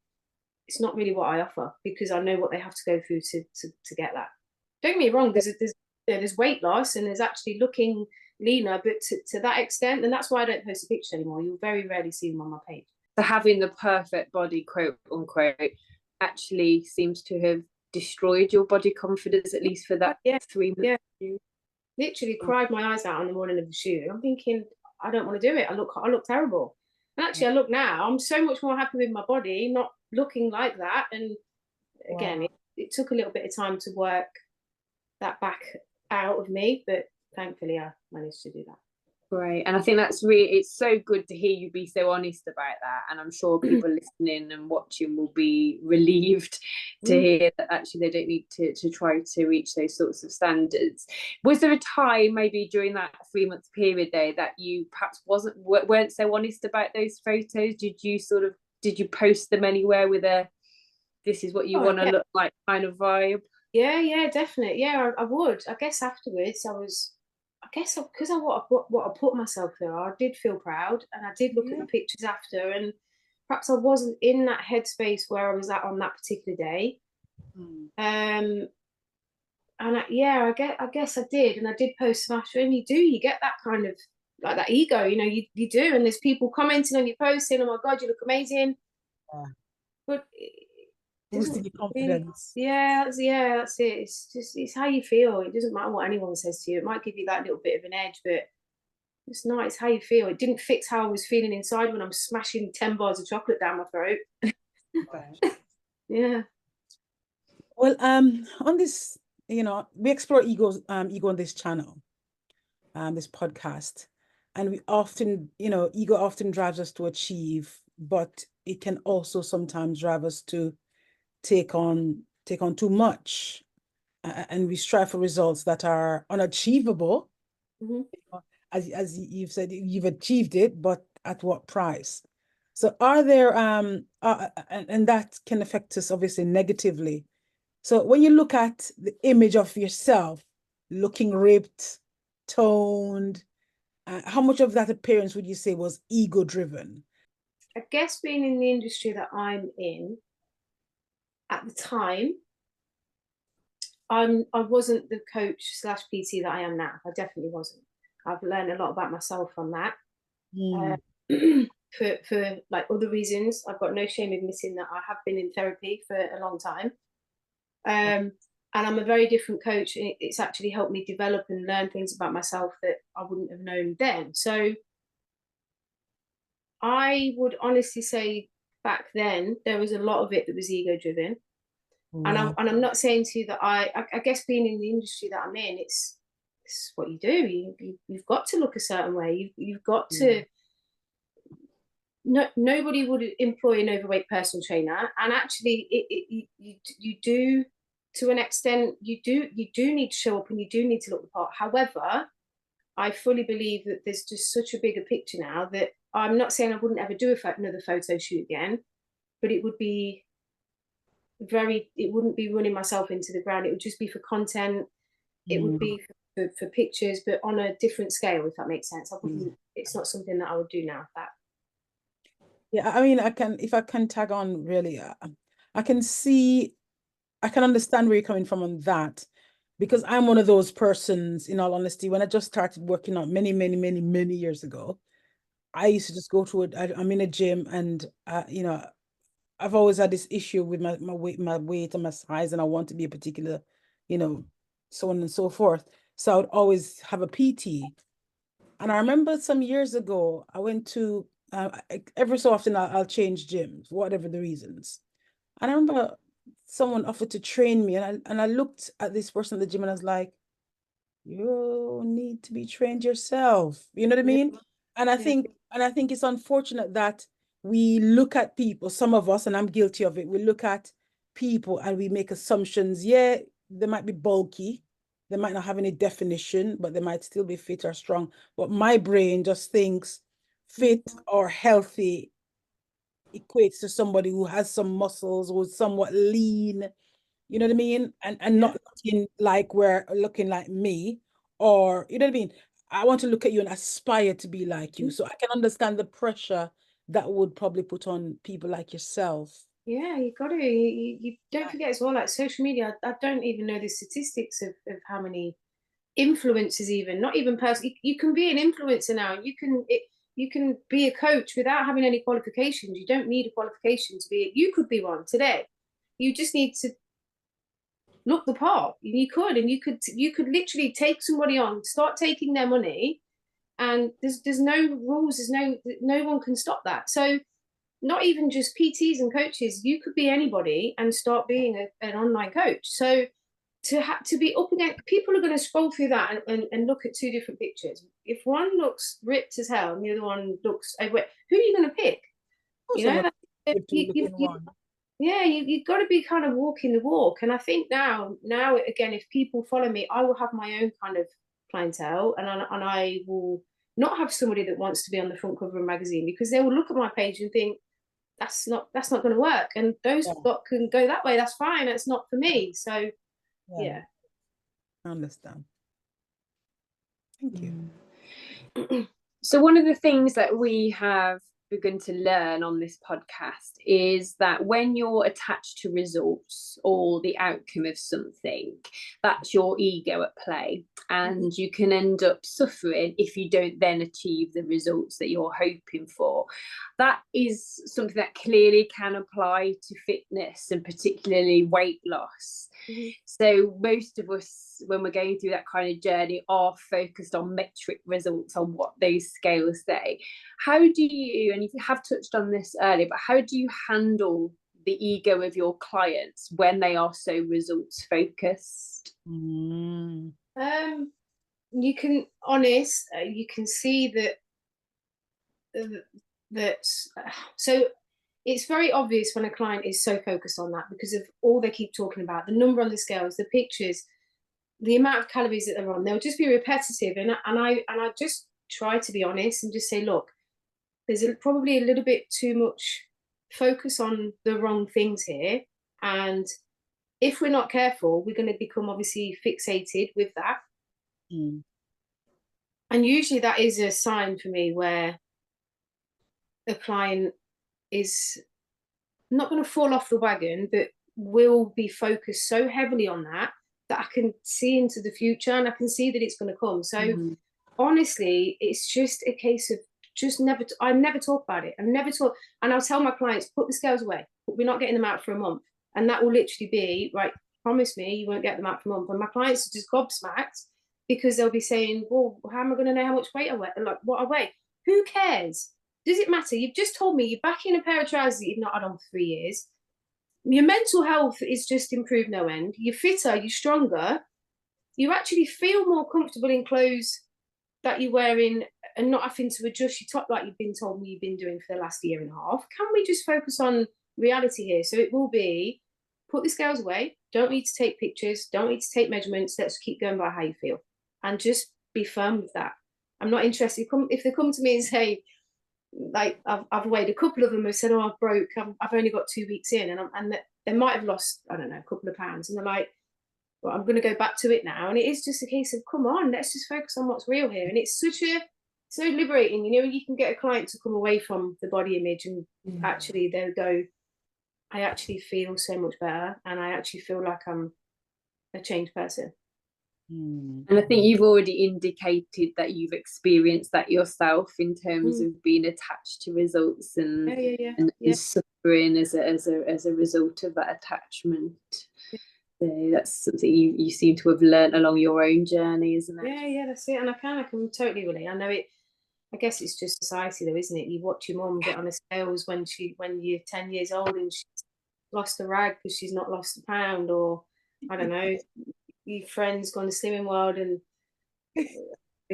it's not really what I offer, because I know what they have to go through to get that. Don't get me wrong, there's weight loss and there's actually looking leaner, but to that extent, and that's why I don't post a picture anymore. You'll very rarely see them on my page. So having the perfect body, quote unquote, actually seems to have destroyed your body confidence, at least for that 3 months? Yeah, literally cried my eyes out on the morning of the shoot. I'm thinking, I don't want to do it. I look terrible. And actually, I look now, I'm so much more happy with my body, not looking like that. And again, it took a little bit of time to work that back out of me, but thankfully I managed to do that. Great. And I think that's really, it's so good to hear you be so honest about that. And I'm sure people listening and watching will be relieved to hear that actually they don't need to try to reach those sorts of standards. Was there a time maybe during that 3 month period though that you perhaps weren't so honest about those photos? Did you post them anywhere with a, this is what you want to look like kind of vibe? Yeah, definitely. Yeah, I would. I guess afterwards because of what I put myself through, I did feel proud, and I did look at the pictures after, and perhaps I wasn't in that headspace where I was at on that particular day. And I guess I did, and I did post some after, and you get that kind of like that ego, you do, and there's people commenting on your post saying, "Oh my God, you look amazing," but boosting your confidence. That's it. It's how you feel. It doesn't matter what anyone says to you. It might give you that little bit of an edge, but it's not. It's how you feel. It didn't fix how I was feeling inside when I'm smashing 10 bars of chocolate down my throat. Yeah. Well, on this, we explore ego on this channel, this podcast, and we often, ego often drives us to achieve, but it can also sometimes drive us to take on too much, and we strive for results that are unachievable. As you've said, you've achieved it, but at what price? So are there and that can affect us obviously negatively. So when you look at the image of yourself looking ripped, toned, how much of that appearance would you say was ego driven? I guess being in the industry that I'm in at the time, I wasn't the coach / PT that I am now. I definitely wasn't. I've learned a lot about myself from that. For like other reasons, I've got no shame admitting that I have been in therapy for a long time. And I'm a very different coach. And it's actually helped me develop and learn things about myself that I wouldn't have known then. So I would honestly say back then, there was a lot of it that was ego driven. And I'm not saying to you that I guess being in the industry that I'm in, it's what you do. You've got to look a certain way. You've got to. Nobody would employ an overweight personal trainer, and actually, you do to an extent. You do need to show up, and you do need to look the part. However, I fully believe that there's just such a bigger picture now that I'm not saying I wouldn't ever do another photo shoot again, but it would be it wouldn't be running myself into the ground. It would just be for content. It would be for pictures, but on a different scale, if that makes sense. I wouldn't. It's not something that I would do now. Yeah, I mean, if I can tag on really, I can understand where you're coming from on that, because I'm one of those persons, in all honesty, when I just started working out many, many, many, many years ago, I used to just go to it. I'm in a gym, and I've always had this issue with my weight and my size, and I want to be a particular, so on and so forth. So I would always have a PT. And I remember some years ago, I went to, every so often I'll change gyms, whatever the reasons. And I remember someone offered to train me, and I looked at this person at the gym, and I was like, you need to be trained yourself. You know what I mean? And I think it's unfortunate that we look at people, some of us, and I'm guilty of it, we look at people and we make assumptions. Yeah, they might be bulky, they might not have any definition, but they might still be fit or strong. But my brain just thinks fit or healthy equates to somebody who has some muscles, who's somewhat lean, you know what I mean? And not looking like we're looking like me, or you know what I mean? I want to look at you and aspire to be like you. So I can understand the pressure that would probably put on people like yourself. Yeah, you got to. You don't forget as well, like social media. I don't even know the statistics of how many influencers, even not even person. You can be an influencer now. You can be a coach without having any qualifications. You don't need a qualification to be. You could be one today. You just need to look the part. You could, and you could literally take somebody on, start taking their money, and there's no rules, no one can stop that. So not even just PTs and coaches, you could be anybody and start being an online coach. So to be up against, people are going to scroll through that and look at two different pictures. If one looks ripped as hell and the other one looks, who are you going to pick? You know, yeah, you've got to be kind of walking the walk. And I think now again, if people follow me, I will have my own kind of clientele, and I will not have somebody that wants to be on the front cover of a magazine, because they will look at my page and think that's not going to work. And those that can go that way, that's fine. It's not for me. So yeah. I understand. Thank you. So one of the things that we have begun to learn on this podcast is that when you're attached to results or the outcome of something, that's your ego at play, and you can end up suffering if you don't then achieve the results that you're hoping for. That is something that clearly can apply to fitness, and particularly weight loss. So most of us, when we're going through that kind of journey, are focused on metric results, on what those scales say. How do you, and you have touched on this earlier, but how do you handle the ego of your clients when they are so results focused? You can you can see that so it's very obvious when a client is so focused on that, because of all they keep talking about, the number on the scales, the pictures, the amount of calories that they're on. They'll just be repetitive, and I just try to be honest and just say, look, there's probably a little bit too much focus on the wrong things here, and if we're not careful, we're going to become obviously fixated with that. And usually that is a sign for me where a client is not going to fall off the wagon, but will be focused so heavily on that I can see into the future, and I can see that it's going to come. So honestly, it's just a case of just I never talk about it. I never talk, and I'll tell my clients, put the scales away. We're not getting them out for a month, and that will literally be right. Promise me you won't get them out for a month. And my clients are just gobsmacked, because they'll be saying, well, how am I going to know how much weight I weigh? Like, what I weigh? Who cares? Does it matter? You've just told me you're back in a pair of trousers that you've not had on for 3 years. Your mental health is just improved no end. You're fitter, you're stronger. You actually feel more comfortable in clothes that you're wearing, and not having to adjust your top like you've been told me you've been doing for the last year and a half. Can we just focus on reality here? So it will be, put the scales away. Don't need to take pictures. Don't need to take measurements. Let's keep going by how you feel, and just be firm with that. I'm not interested. If they come to me and say, like, I've weighed a couple of them who said, oh, I've broke, I've only got 2 weeks in, and they might have lost, I don't know, a couple of pounds, and they're like, well, I'm going to go back to it now. And it is just a case of, come on, let's just focus on what's real here. And it's so liberating, you know, when you can get a client to come away from the body image and actually they'll go, I actually feel so much better, and I actually feel like I'm a changed person. And I think you've already indicated that you've experienced that yourself, in terms of being attached to results and suffering as a result of that attachment. So that's something you seem to have learned along your own journey, isn't it? Yeah, that's it. And I can totally relate. I know it. I guess it's just society, though, isn't it? You watch your mum get on the scales when you're 10 years old and she's lost a rag because she's not lost a pound, or I don't know, your friend's gone to slimming world and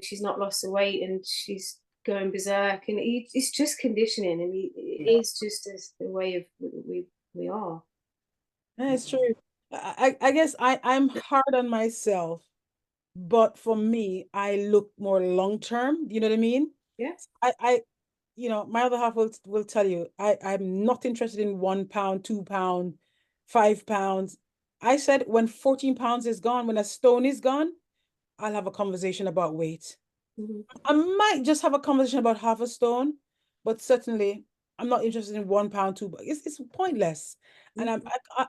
she's not lost the weight and she's going berserk, and it's just conditioning, and it is just the way of we are. That's true. I guess I'm hard on myself, but for me, I look more long term. You know what I mean? Yes. I you know, my other half will tell you, I'm not interested in 1 pound, 2 pound, 5 pounds. I said when 14 pounds is gone, when a stone is gone, I'll have a conversation about weight. I might just have a conversation about half a stone, but certainly I'm not interested in 1 pound, 2. It's pointless. And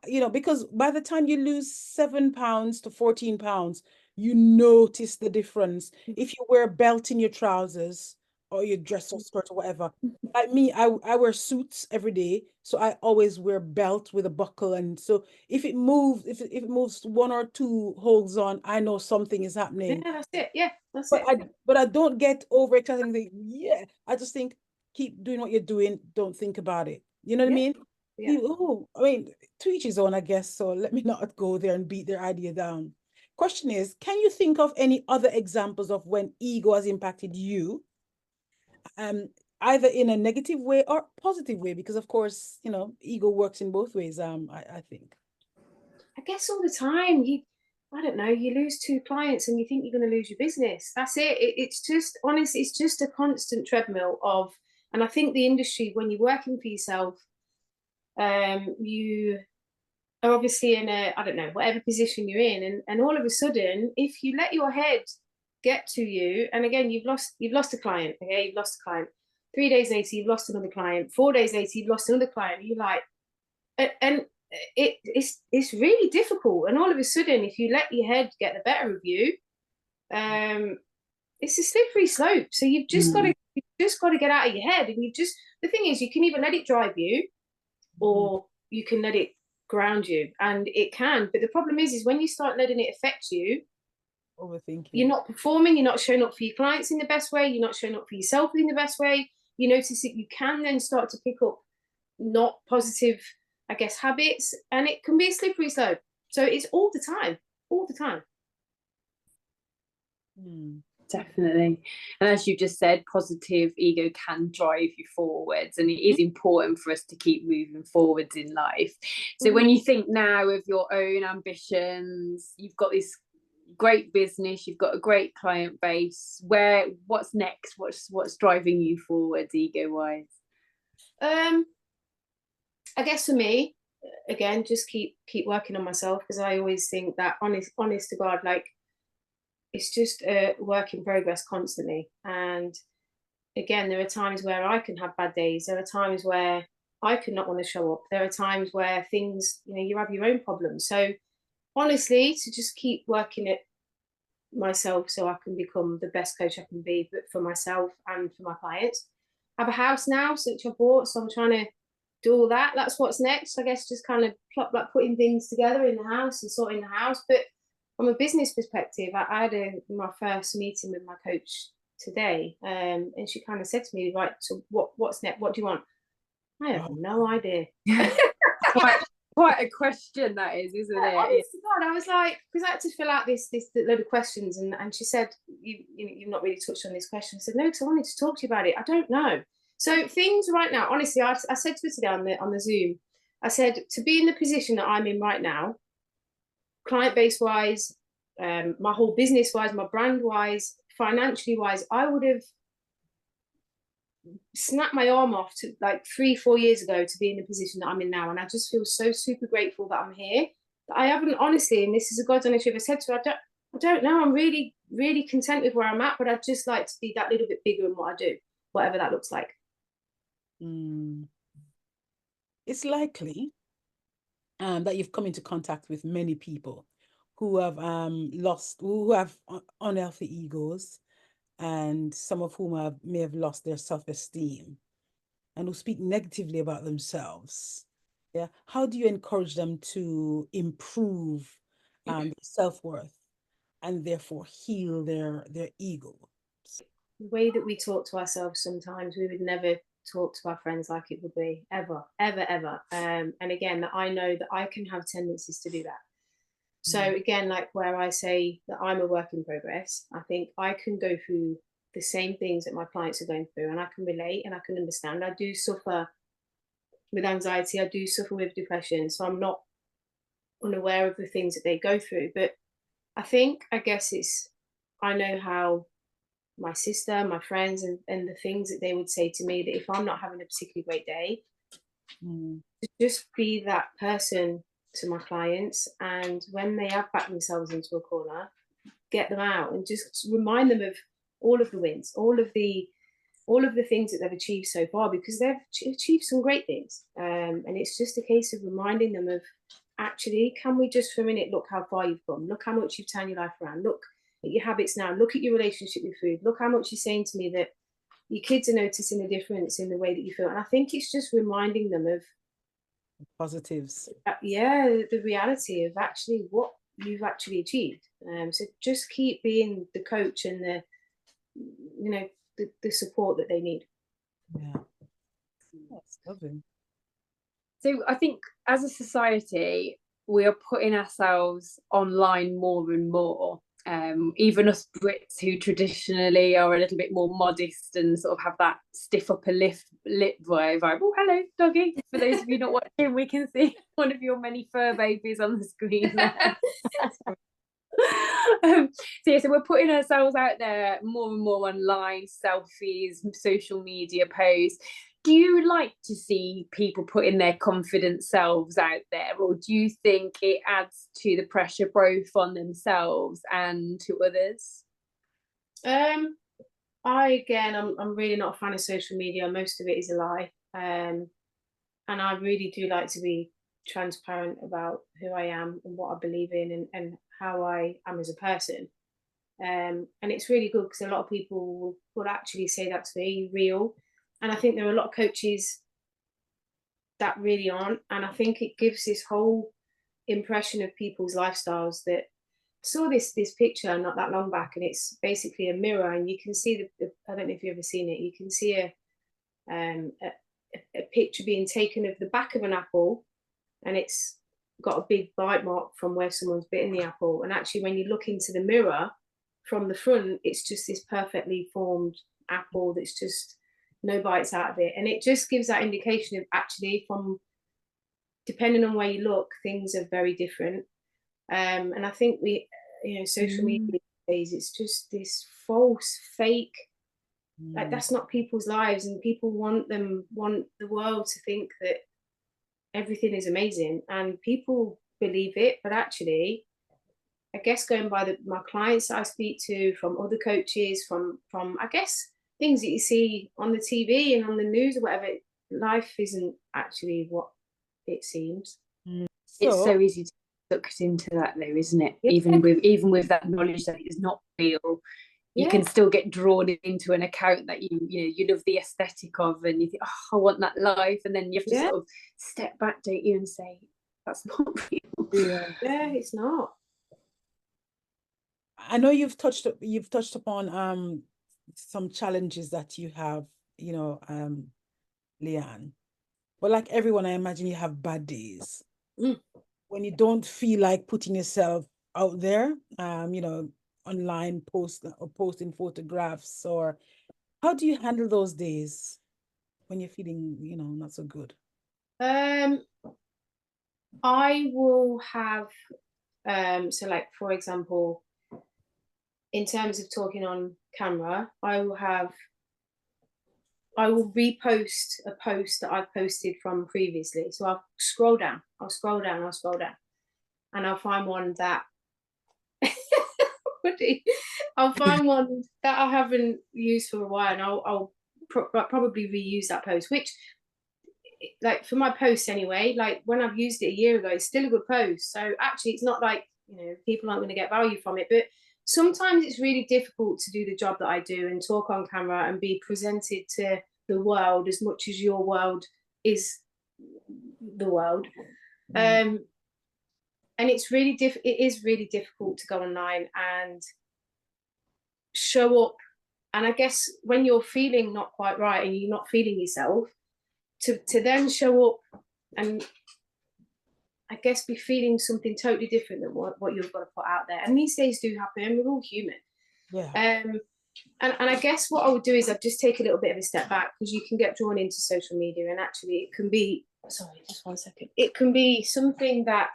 you know, because by the time you lose 7 pounds to 14 pounds, you notice the difference. If you wear a belt in your trousers or your dress or skirt or whatever. Like me, I wear suits every day, so I always wear belt with a buckle. And so if it moves, if it moves one or two holds on, I know something is happening. Yeah, that's it. Yeah, that's But it. I don't get overexcited and think, yeah. I just think keep doing what you're doing. Don't think about it. You know what I Yeah, mean? yeah. Oh, I mean, to each his own, I guess. So let me not go there and beat their idea down. Question is, can you think of any other examples of when ego has impacted you, um, either in a negative way or positive way? Because of course, you know, ego works in both ways. I think. I guess all the time I don't know, you lose two clients and you think you're going to lose your business. That's it. It's just, honestly, it's just a constant treadmill of, and I think the industry, when you're working for yourself, you are obviously in a, I don't know, whatever position you're in, and all of a sudden, if you let your head get to you, and again, you've lost a client, okay, you've lost a client. 3 days later, you've lost another client. 4 days later, you've lost another client. You're like, and it's really difficult. And all of a sudden, if you let your head get the better of you, it's a slippery slope. So you've just got to get out of your head, and the thing is, you can either let it drive you, or you can let it ground you, and it can. But the problem is when you start letting it affect you, Overthinking. you're not performing, you're not showing up for your clients in the best way, you're not showing up for yourself in the best way. You notice that you can then start to pick up not positive, I guess, habits, and it can be a slippery slope. So it's all the time, all the time. Definitely. And as you just said, positive ego can drive you forwards, and it is important for us to keep moving forwards in life. So when you think now of your own ambitions, you've got this great business, you've got a great client base, what's next? What's driving you forwards ego wise? I guess for me, again, just keep working on myself, because I always think that honest to God, like, it's just a work in progress constantly. And again, there are times where I can have bad days. There are times where I could not want to show up. There are times where things, you have your own problems. So honestly, to just keep working it myself so I can become the best coach I can be, but for myself and for my clients. I have a house now, which I bought, so I'm trying to do all that. That's what's next, I guess, just kind of like putting things together in the house and sorting the house. But from a business perspective, I had my first meeting with my coach today, and she kind of said to me, right, so what's next? What do you want? I have no idea. Quite a question that is, isn't it? Honest to God, I was like, because I had to fill out this load of questions, and she said, you've not really touched on this question. I said, no, because I wanted to talk to you about it. I don't know. So things right now, honestly, I said to her today on the Zoom, I said, to be in the position that I'm in right now, client base wise, my whole business wise, my brand wise, financially wise, I would have snapped my arm off to like 3-4 years ago to be in the position that I'm in now. And I just feel so super grateful that I'm here. That I haven't, honestly, and this is a God's honest truth, I said to her, I don't know, I'm really, really content with where I'm at, but I'd just like to be that little bit bigger in what I do, whatever that looks like. It's likely that you've come into contact with many people who have who have unhealthy egos, and some of whom may have lost their self-esteem, and who speak negatively about themselves. Yeah. How do you encourage them to improve self-worth and therefore heal their ego? The way that we talk to ourselves, sometimes we would never talk to our friends like it would be, ever. And again, that I know that I can have tendencies to do that. So again, like where I say that I'm a work in progress, I think I can go through the same things that my clients are going through, and I can relate and I can understand. I do suffer with anxiety, I do suffer with depression, so I'm not unaware of the things that they go through. But I guess I know how my sister, my friends, and the things that they would say to me, that if I'm not having a particularly great day, to just be that person to my clients, and when they have backed themselves into a corner, get them out and just remind them of all of the wins, all of the things that they've achieved so far, because they've achieved some great things, and it's just a case of reminding them of, actually, can we just for a minute look how far you've come, look how much you've turned your life around, look at your habits now, look at your relationship with food, look how much you're saying to me that your kids are noticing a difference in the way that you feel. And I think it's just reminding them of positives. The reality of actually what you've actually achieved. So just keep being the coach and the support that they need. Yeah, that's lovely. So I think as a society, we are putting ourselves online more and more. Even us Brits who traditionally are a little bit more modest and sort of have that stiff upper lip vibe. Oh, hello, doggy. For those of you not watching, we can see one of your many fur babies on the screen now. So we're putting ourselves out there more and more online, selfies, social media posts. Do you like to see people putting their confident selves out there, or do you think it adds to the pressure both on themselves and to others? I'm really not a fan of social media. Most of it is a lie, and I really do like to be transparent about who I am and what I believe in and how I am as a person. And it's really good because a lot of people would actually say that to me, real. And I think there are a lot of coaches that really aren't. And I think it gives this whole impression of people's lifestyles that I saw this picture not that long back, and it's basically a mirror, and you can see I don't know if you've ever seen it. You can see a picture being taken of the back of an apple, and it's got a big bite mark from where someone's bitten the apple. And actually, when you look into the mirror from the front, it's just this perfectly formed apple that's just no bites out of it. And it just gives that indication of actually, from depending on where you look, things are very different. And I think social media days, it's just this false, fake, like that's not people's lives, and people want the world to think that everything is amazing, and people believe it. But actually, I guess going by my clients that I speak to, from other coaches, from I guess things that you see on the TV and on the news or whatever, life isn't actually what it seems. It's so easy to look into that though, isn't it? Yeah. Even with that knowledge that it's not real, you can still get drawn into an account that you love the aesthetic of, and you think, oh, I want that life, and then you have to sort of step back, don't you, and say that's not real. Yeah, it's not. I know you've touched upon some challenges that you have, Leanne. But like everyone, I imagine you have bad days when you don't feel like putting yourself out there, online posting photographs. Or how do you handle those days when you're feeling, not so good? I will have so like, for example, in terms of talking on camera, I will repost a post that I've posted from previously. So I'll scroll down, and I'll find one that I'll find one that I haven't used for a while, and I'll probably reuse that post, which, like, for my posts anyway, like when I've used it a year ago, it's still a good post. So actually, it's not like people aren't going to get value from it. But sometimes it's really difficult to do the job that I do and talk on camera and be presented to the world as much as your world is the world. And it's really it is really difficult to go online and show up. And I guess when you're feeling not quite right and you're not feeling yourself, to then show up and I guess be feeling something totally different than what you've got to put out there. And these days do happen. We're all human. Yeah. And I guess what I would do is I'd just take a little bit of a step back, because you can get drawn into social media, and actually it can be, sorry, just 1 second. It can be something that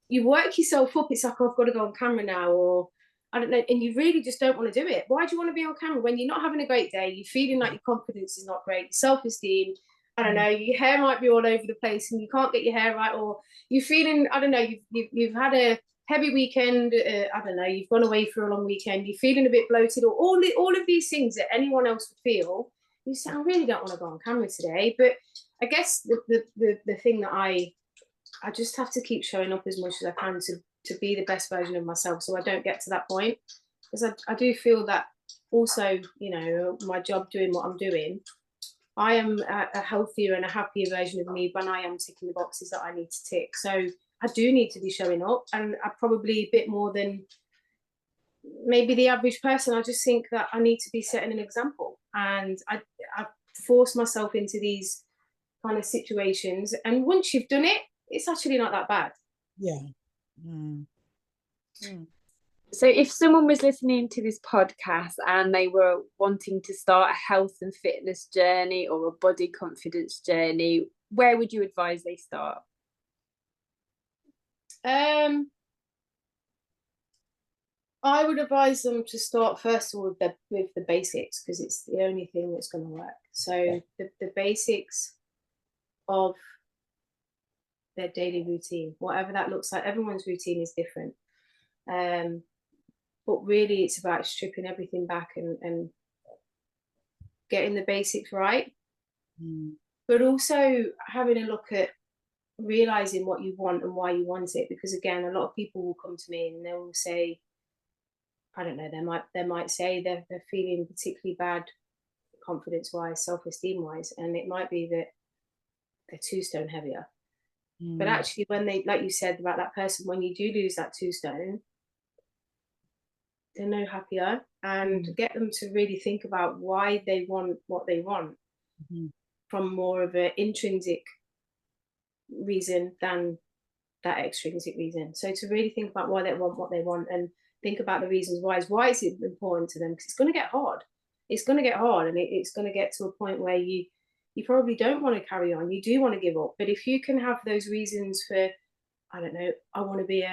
you work yourself up. It's like, oh, I've got to go on camera now, or I don't know, and you really just don't want to do it. Why do you want to be on camera when you're not having a great day? You're feeling like your confidence is not great, your self-esteem, I don't know, your hair might be all over the place and you can't get your hair right, or you're feeling, I don't know, you've had a heavy weekend, I don't know, you've gone away for a long weekend, you're feeling a bit bloated, or all of these things that anyone else would feel. You say, I really don't want to go on camera today. But I guess the thing that I just have to keep showing up as much as I can to be the best version of myself, so I don't get to that point. because I do feel that also, you know, my job doing what I'm doing, I am a healthier and a happier version of me when I am ticking the boxes that I need to tick. So I do need to be showing up, and I probably a bit more than maybe the average person. I just think that I need to be setting an example, and I force myself into these kind of situations. And once you've done it, it's actually not that bad. Yeah. Mm. Mm. So if someone was listening to this podcast and they were wanting to start a health and fitness journey or a body confidence journey, where would you advise they start? I would advise them to start first of all with the basics, because it's the only thing that's going to work. So the basics of their daily routine, whatever that looks like. Everyone's routine is different. But really it's about stripping everything back and getting the basics right. But also having a look at realizing what you want and why you want it. Because again, a lot of people will come to me and they will say, I don't know, they might say they're feeling particularly bad confidence wise, self-esteem wise, and it might be that they're 2 stone heavier. But actually, when they, like you said about that person, when you do lose that 2 stone, they're no happier, and get them to really think about why they want what they want from more of an intrinsic reason than that extrinsic reason. So to really think about why they want what they want, and think about the reasons why is it important to them, because it's going to get hard. It's going to get hard, and it's going to get to a point where you probably don't want to carry on. You do want to give up. But if you can have those reasons for, I don't know, I want to be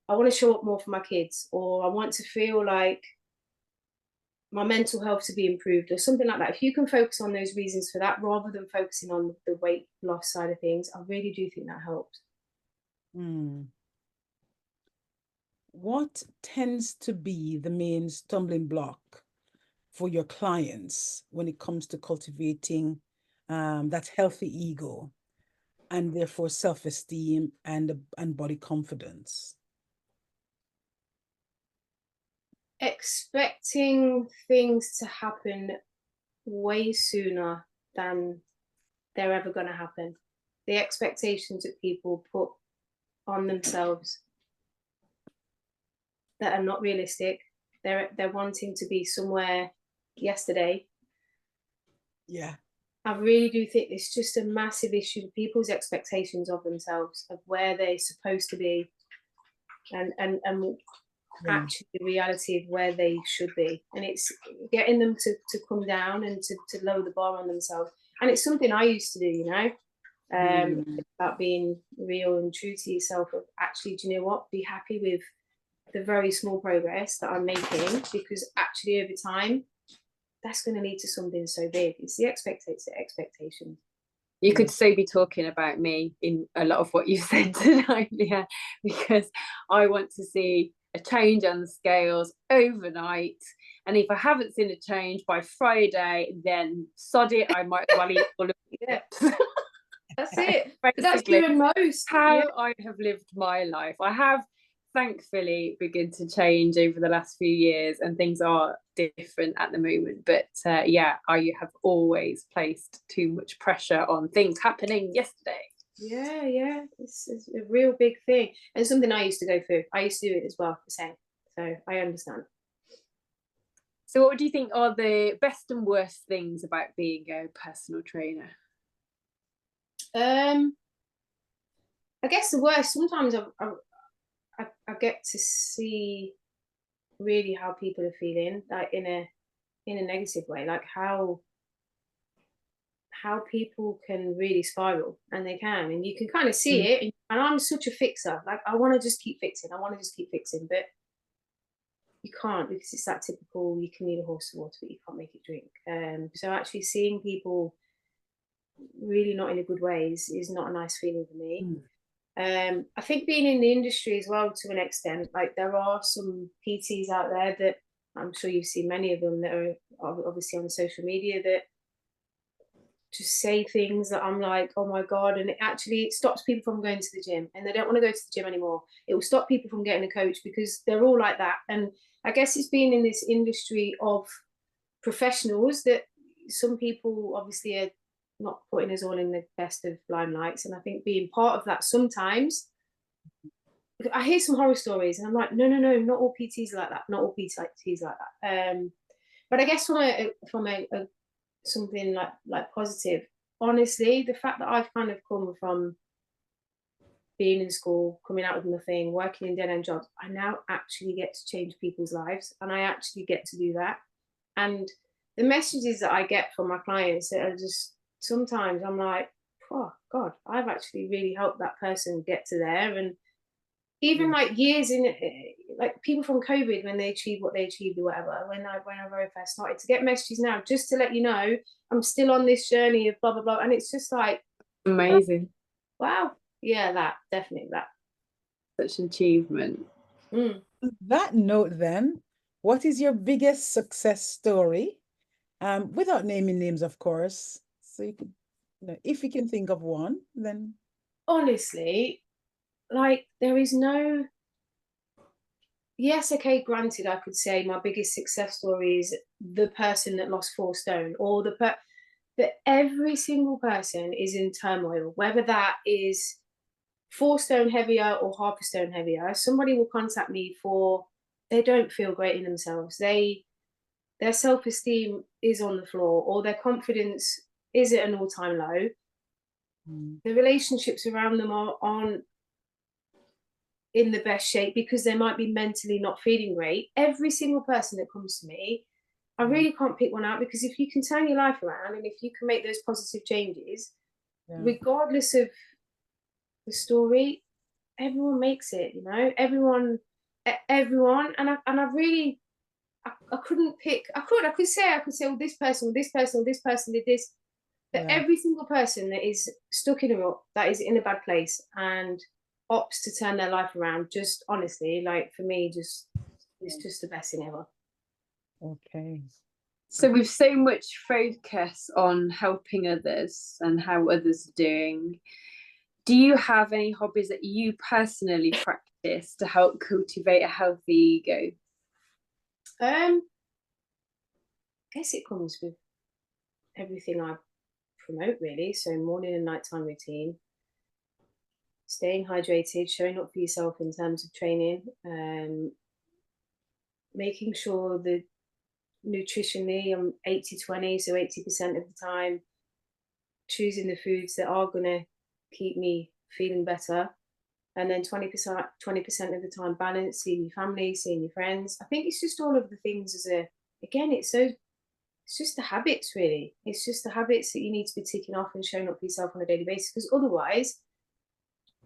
I want to show up more for my kids, or I want to feel like my mental health to be improved, or something like that. If you can focus on those reasons for that rather than focusing on the weight loss side of things, I really do think that helps. What tends to be the main stumbling block for your clients when it comes to cultivating that healthy ego and therefore self-esteem and body confidence? Expecting things to happen way sooner than they're ever going to happen. The expectations that people put on themselves that are not realistic. They're wanting to be somewhere yesterday. Yeah. I really do think it's just a massive issue with people's expectations of themselves, of where they're supposed to be, and actually the reality of where they should be. And it's getting them to come down and to lower the bar on themselves. And it's something I used to do, you know, about being real and true to yourself, of actually, do you know what, be happy with the very small progress that I'm making, because actually over time that's going to lead to something so big. It's the expectations. You could so be talking about me in a lot of what you said tonight, Leah, because I want to see a change on the scales overnight. And if I haven't seen a change by Friday, then sod it, I might well eat all of it. That's it. That's doing most. How I have lived my life. I have thankfully begun to change over the last few years, and things are different at the moment. But yeah, I have always placed too much pressure on things happening yesterday. Yeah, it's a real big thing, and something I used to go through. I used to do it as well, the same. So I understand. So what do you think are the best and worst things about being a personal trainer? I guess the worst, sometimes I get to see really how people are feeling, like in a negative way, like how people can really spiral, and they can, and you can kind of see it. And I'm such a fixer, like I want to just keep fixing, but you can't, because it's that typical, you can lead a horse to water but you can't make it drink. So actually seeing people really not in a good way is not a nice feeling for me. I think being in the industry as well, to an extent, like there are some PTs out there that I'm sure you've seen many of them that are obviously on social media, that just say things that I'm like, oh my God. And it actually stops people from going to the gym, and they don't want to go to the gym anymore. It will stop people from getting a coach because they're all like that. And I guess it's been in this industry of professionals that some people obviously are not putting us all in the best of limelights. And I think being part of that sometimes, I hear some horror stories and I'm like, no, not all PTs are like that. Not all PTs are like that. But I guess from a something like positive, honestly, the fact that I've kind of come from being in school, coming out with nothing, working in dead end jobs, I now actually get to change people's lives, and I actually get to do that. And the messages that I get from my clients that are just, sometimes I'm like, oh God, I've actually really helped that person get to there. And even like years in, like people from COVID, when they achieved what they achieved or whatever, when I very first started to get messages now, just to let you know, I'm still on this journey of blah blah blah, and it's just like Amazing. wow, yeah, that definitely that. Such an achievement. On that note, then, what is your biggest success story? Without naming names, of course. So you could, if you can think of one, then Honestly, like there is no, yes, okay, granted, I could say my biggest success story is the person that lost 4 stone, or but every single person is in turmoil, whether that is 4 stone heavier or half a stone heavier. Somebody will contact me for, they don't feel great in themselves. Their self-esteem is on the floor, or their confidence is at an all-time low. The relationships around them aren't in the best shape because they might be mentally not feeling great. Every single person that comes to me, I really can't pick one out, because if you can turn your life around and if you can make those positive changes, regardless of the story, everyone makes it, everyone, and I really, I couldn't pick. I could say, well, this person did this, but every single person that is stuck in a rut, that is in a bad place and opts to turn their life around, just honestly, like for me, just it's just the best thing ever. Okay. So with so much focus on helping others and how others are doing, do you have any hobbies that you personally practice to help cultivate a healthy ego? I guess it comes with everything I promote, really. So morning and nighttime routine, staying hydrated, showing up for yourself in terms of training, making sure that nutritionally I'm 80-20, so 80% of the time choosing the foods that are going to keep me feeling better, and then 20% of the time balance, seeing your family, seeing your friends. I think it's just all of the things again, it's just the habits, really. It's just the habits that you need to be ticking off and showing up for yourself on a daily basis, because otherwise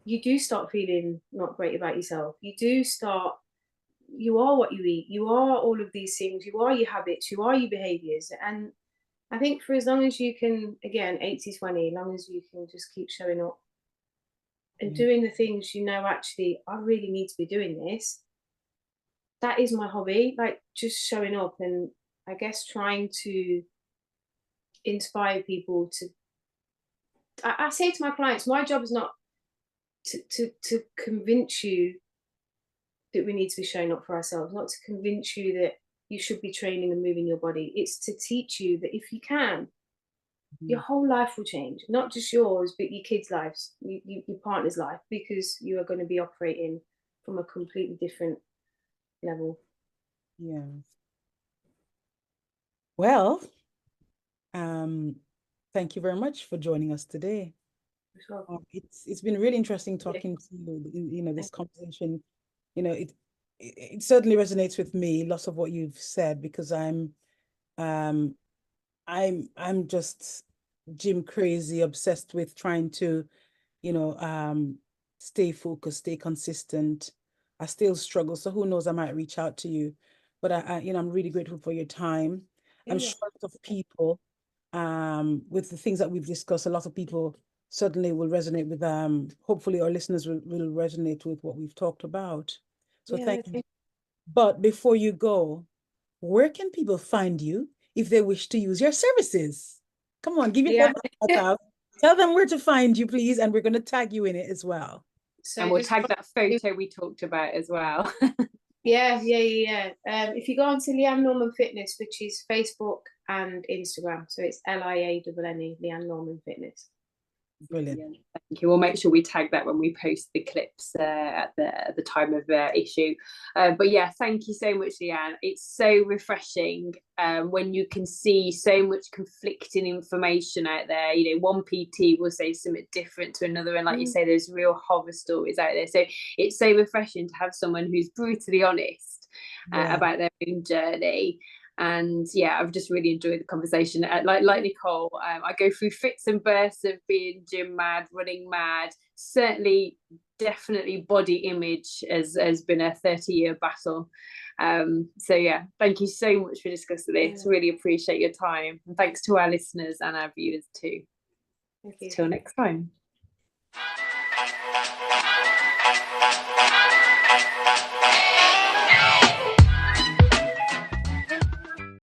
you do start feeling not great about yourself. You are what you eat, you are all of these things, you are your habits, you are your behaviors. And I think for as long as you can, again, 80-20, as long as you can just keep showing up and doing the things, actually, I really need to be doing this. That is my hobby, like just showing up, and I guess trying to inspire people to, I say to my clients, my job is not to convince you that we need to be showing up for ourselves, not to convince you that you should be training and moving your body. It's to teach you that if you can, your whole life will change, not just yours, but your kids' lives, your partner's life, because you are going to be operating from a completely different level. Yeah. Well, thank you very much for joining us today. Sure. It's been really interesting talking to you. This conversation, it certainly resonates with me, lots of what you've said, because I'm just gym crazy, obsessed with trying to, stay focused, stay consistent. I still struggle, so who knows, I might reach out to you. But I'm really grateful for your time. I'm sure a lot of people, with the things that we've discussed, a lot of people certainly will resonate with hopefully our listeners will resonate with what we've talked about. So thank you. But before you go, where can people find you if they wish to use your services? Come on, give Yeah. yourself a shout out. Tell them where to find you, please, and we're going to tag you in it as well. So and we'll just tag that photo we talked about as well. yeah. If you go on to Leanne Norman Fitness, which is Facebook and Instagram, so it's LIANNE, Leanne Norman Fitness. Brilliant. Thank you. We'll make sure we tag that when we post the clips at the time of issue. But yeah, thank you so much, Leanne. It's so refreshing when you can see so much conflicting information out there. You know, one PT will say something different to another, and like you say, there's real horror stories out there. So it's so refreshing to have someone who's brutally honest about their own journey. And yeah, I've just really enjoyed the conversation. Like Nicole, I go through fits and bursts of being gym mad, running mad. Certainly, definitely body image has been a 30-year battle. So yeah, thank you so much for discussing this. Really appreciate your time. And thanks to our listeners and our viewers too. Thank you. Till next time.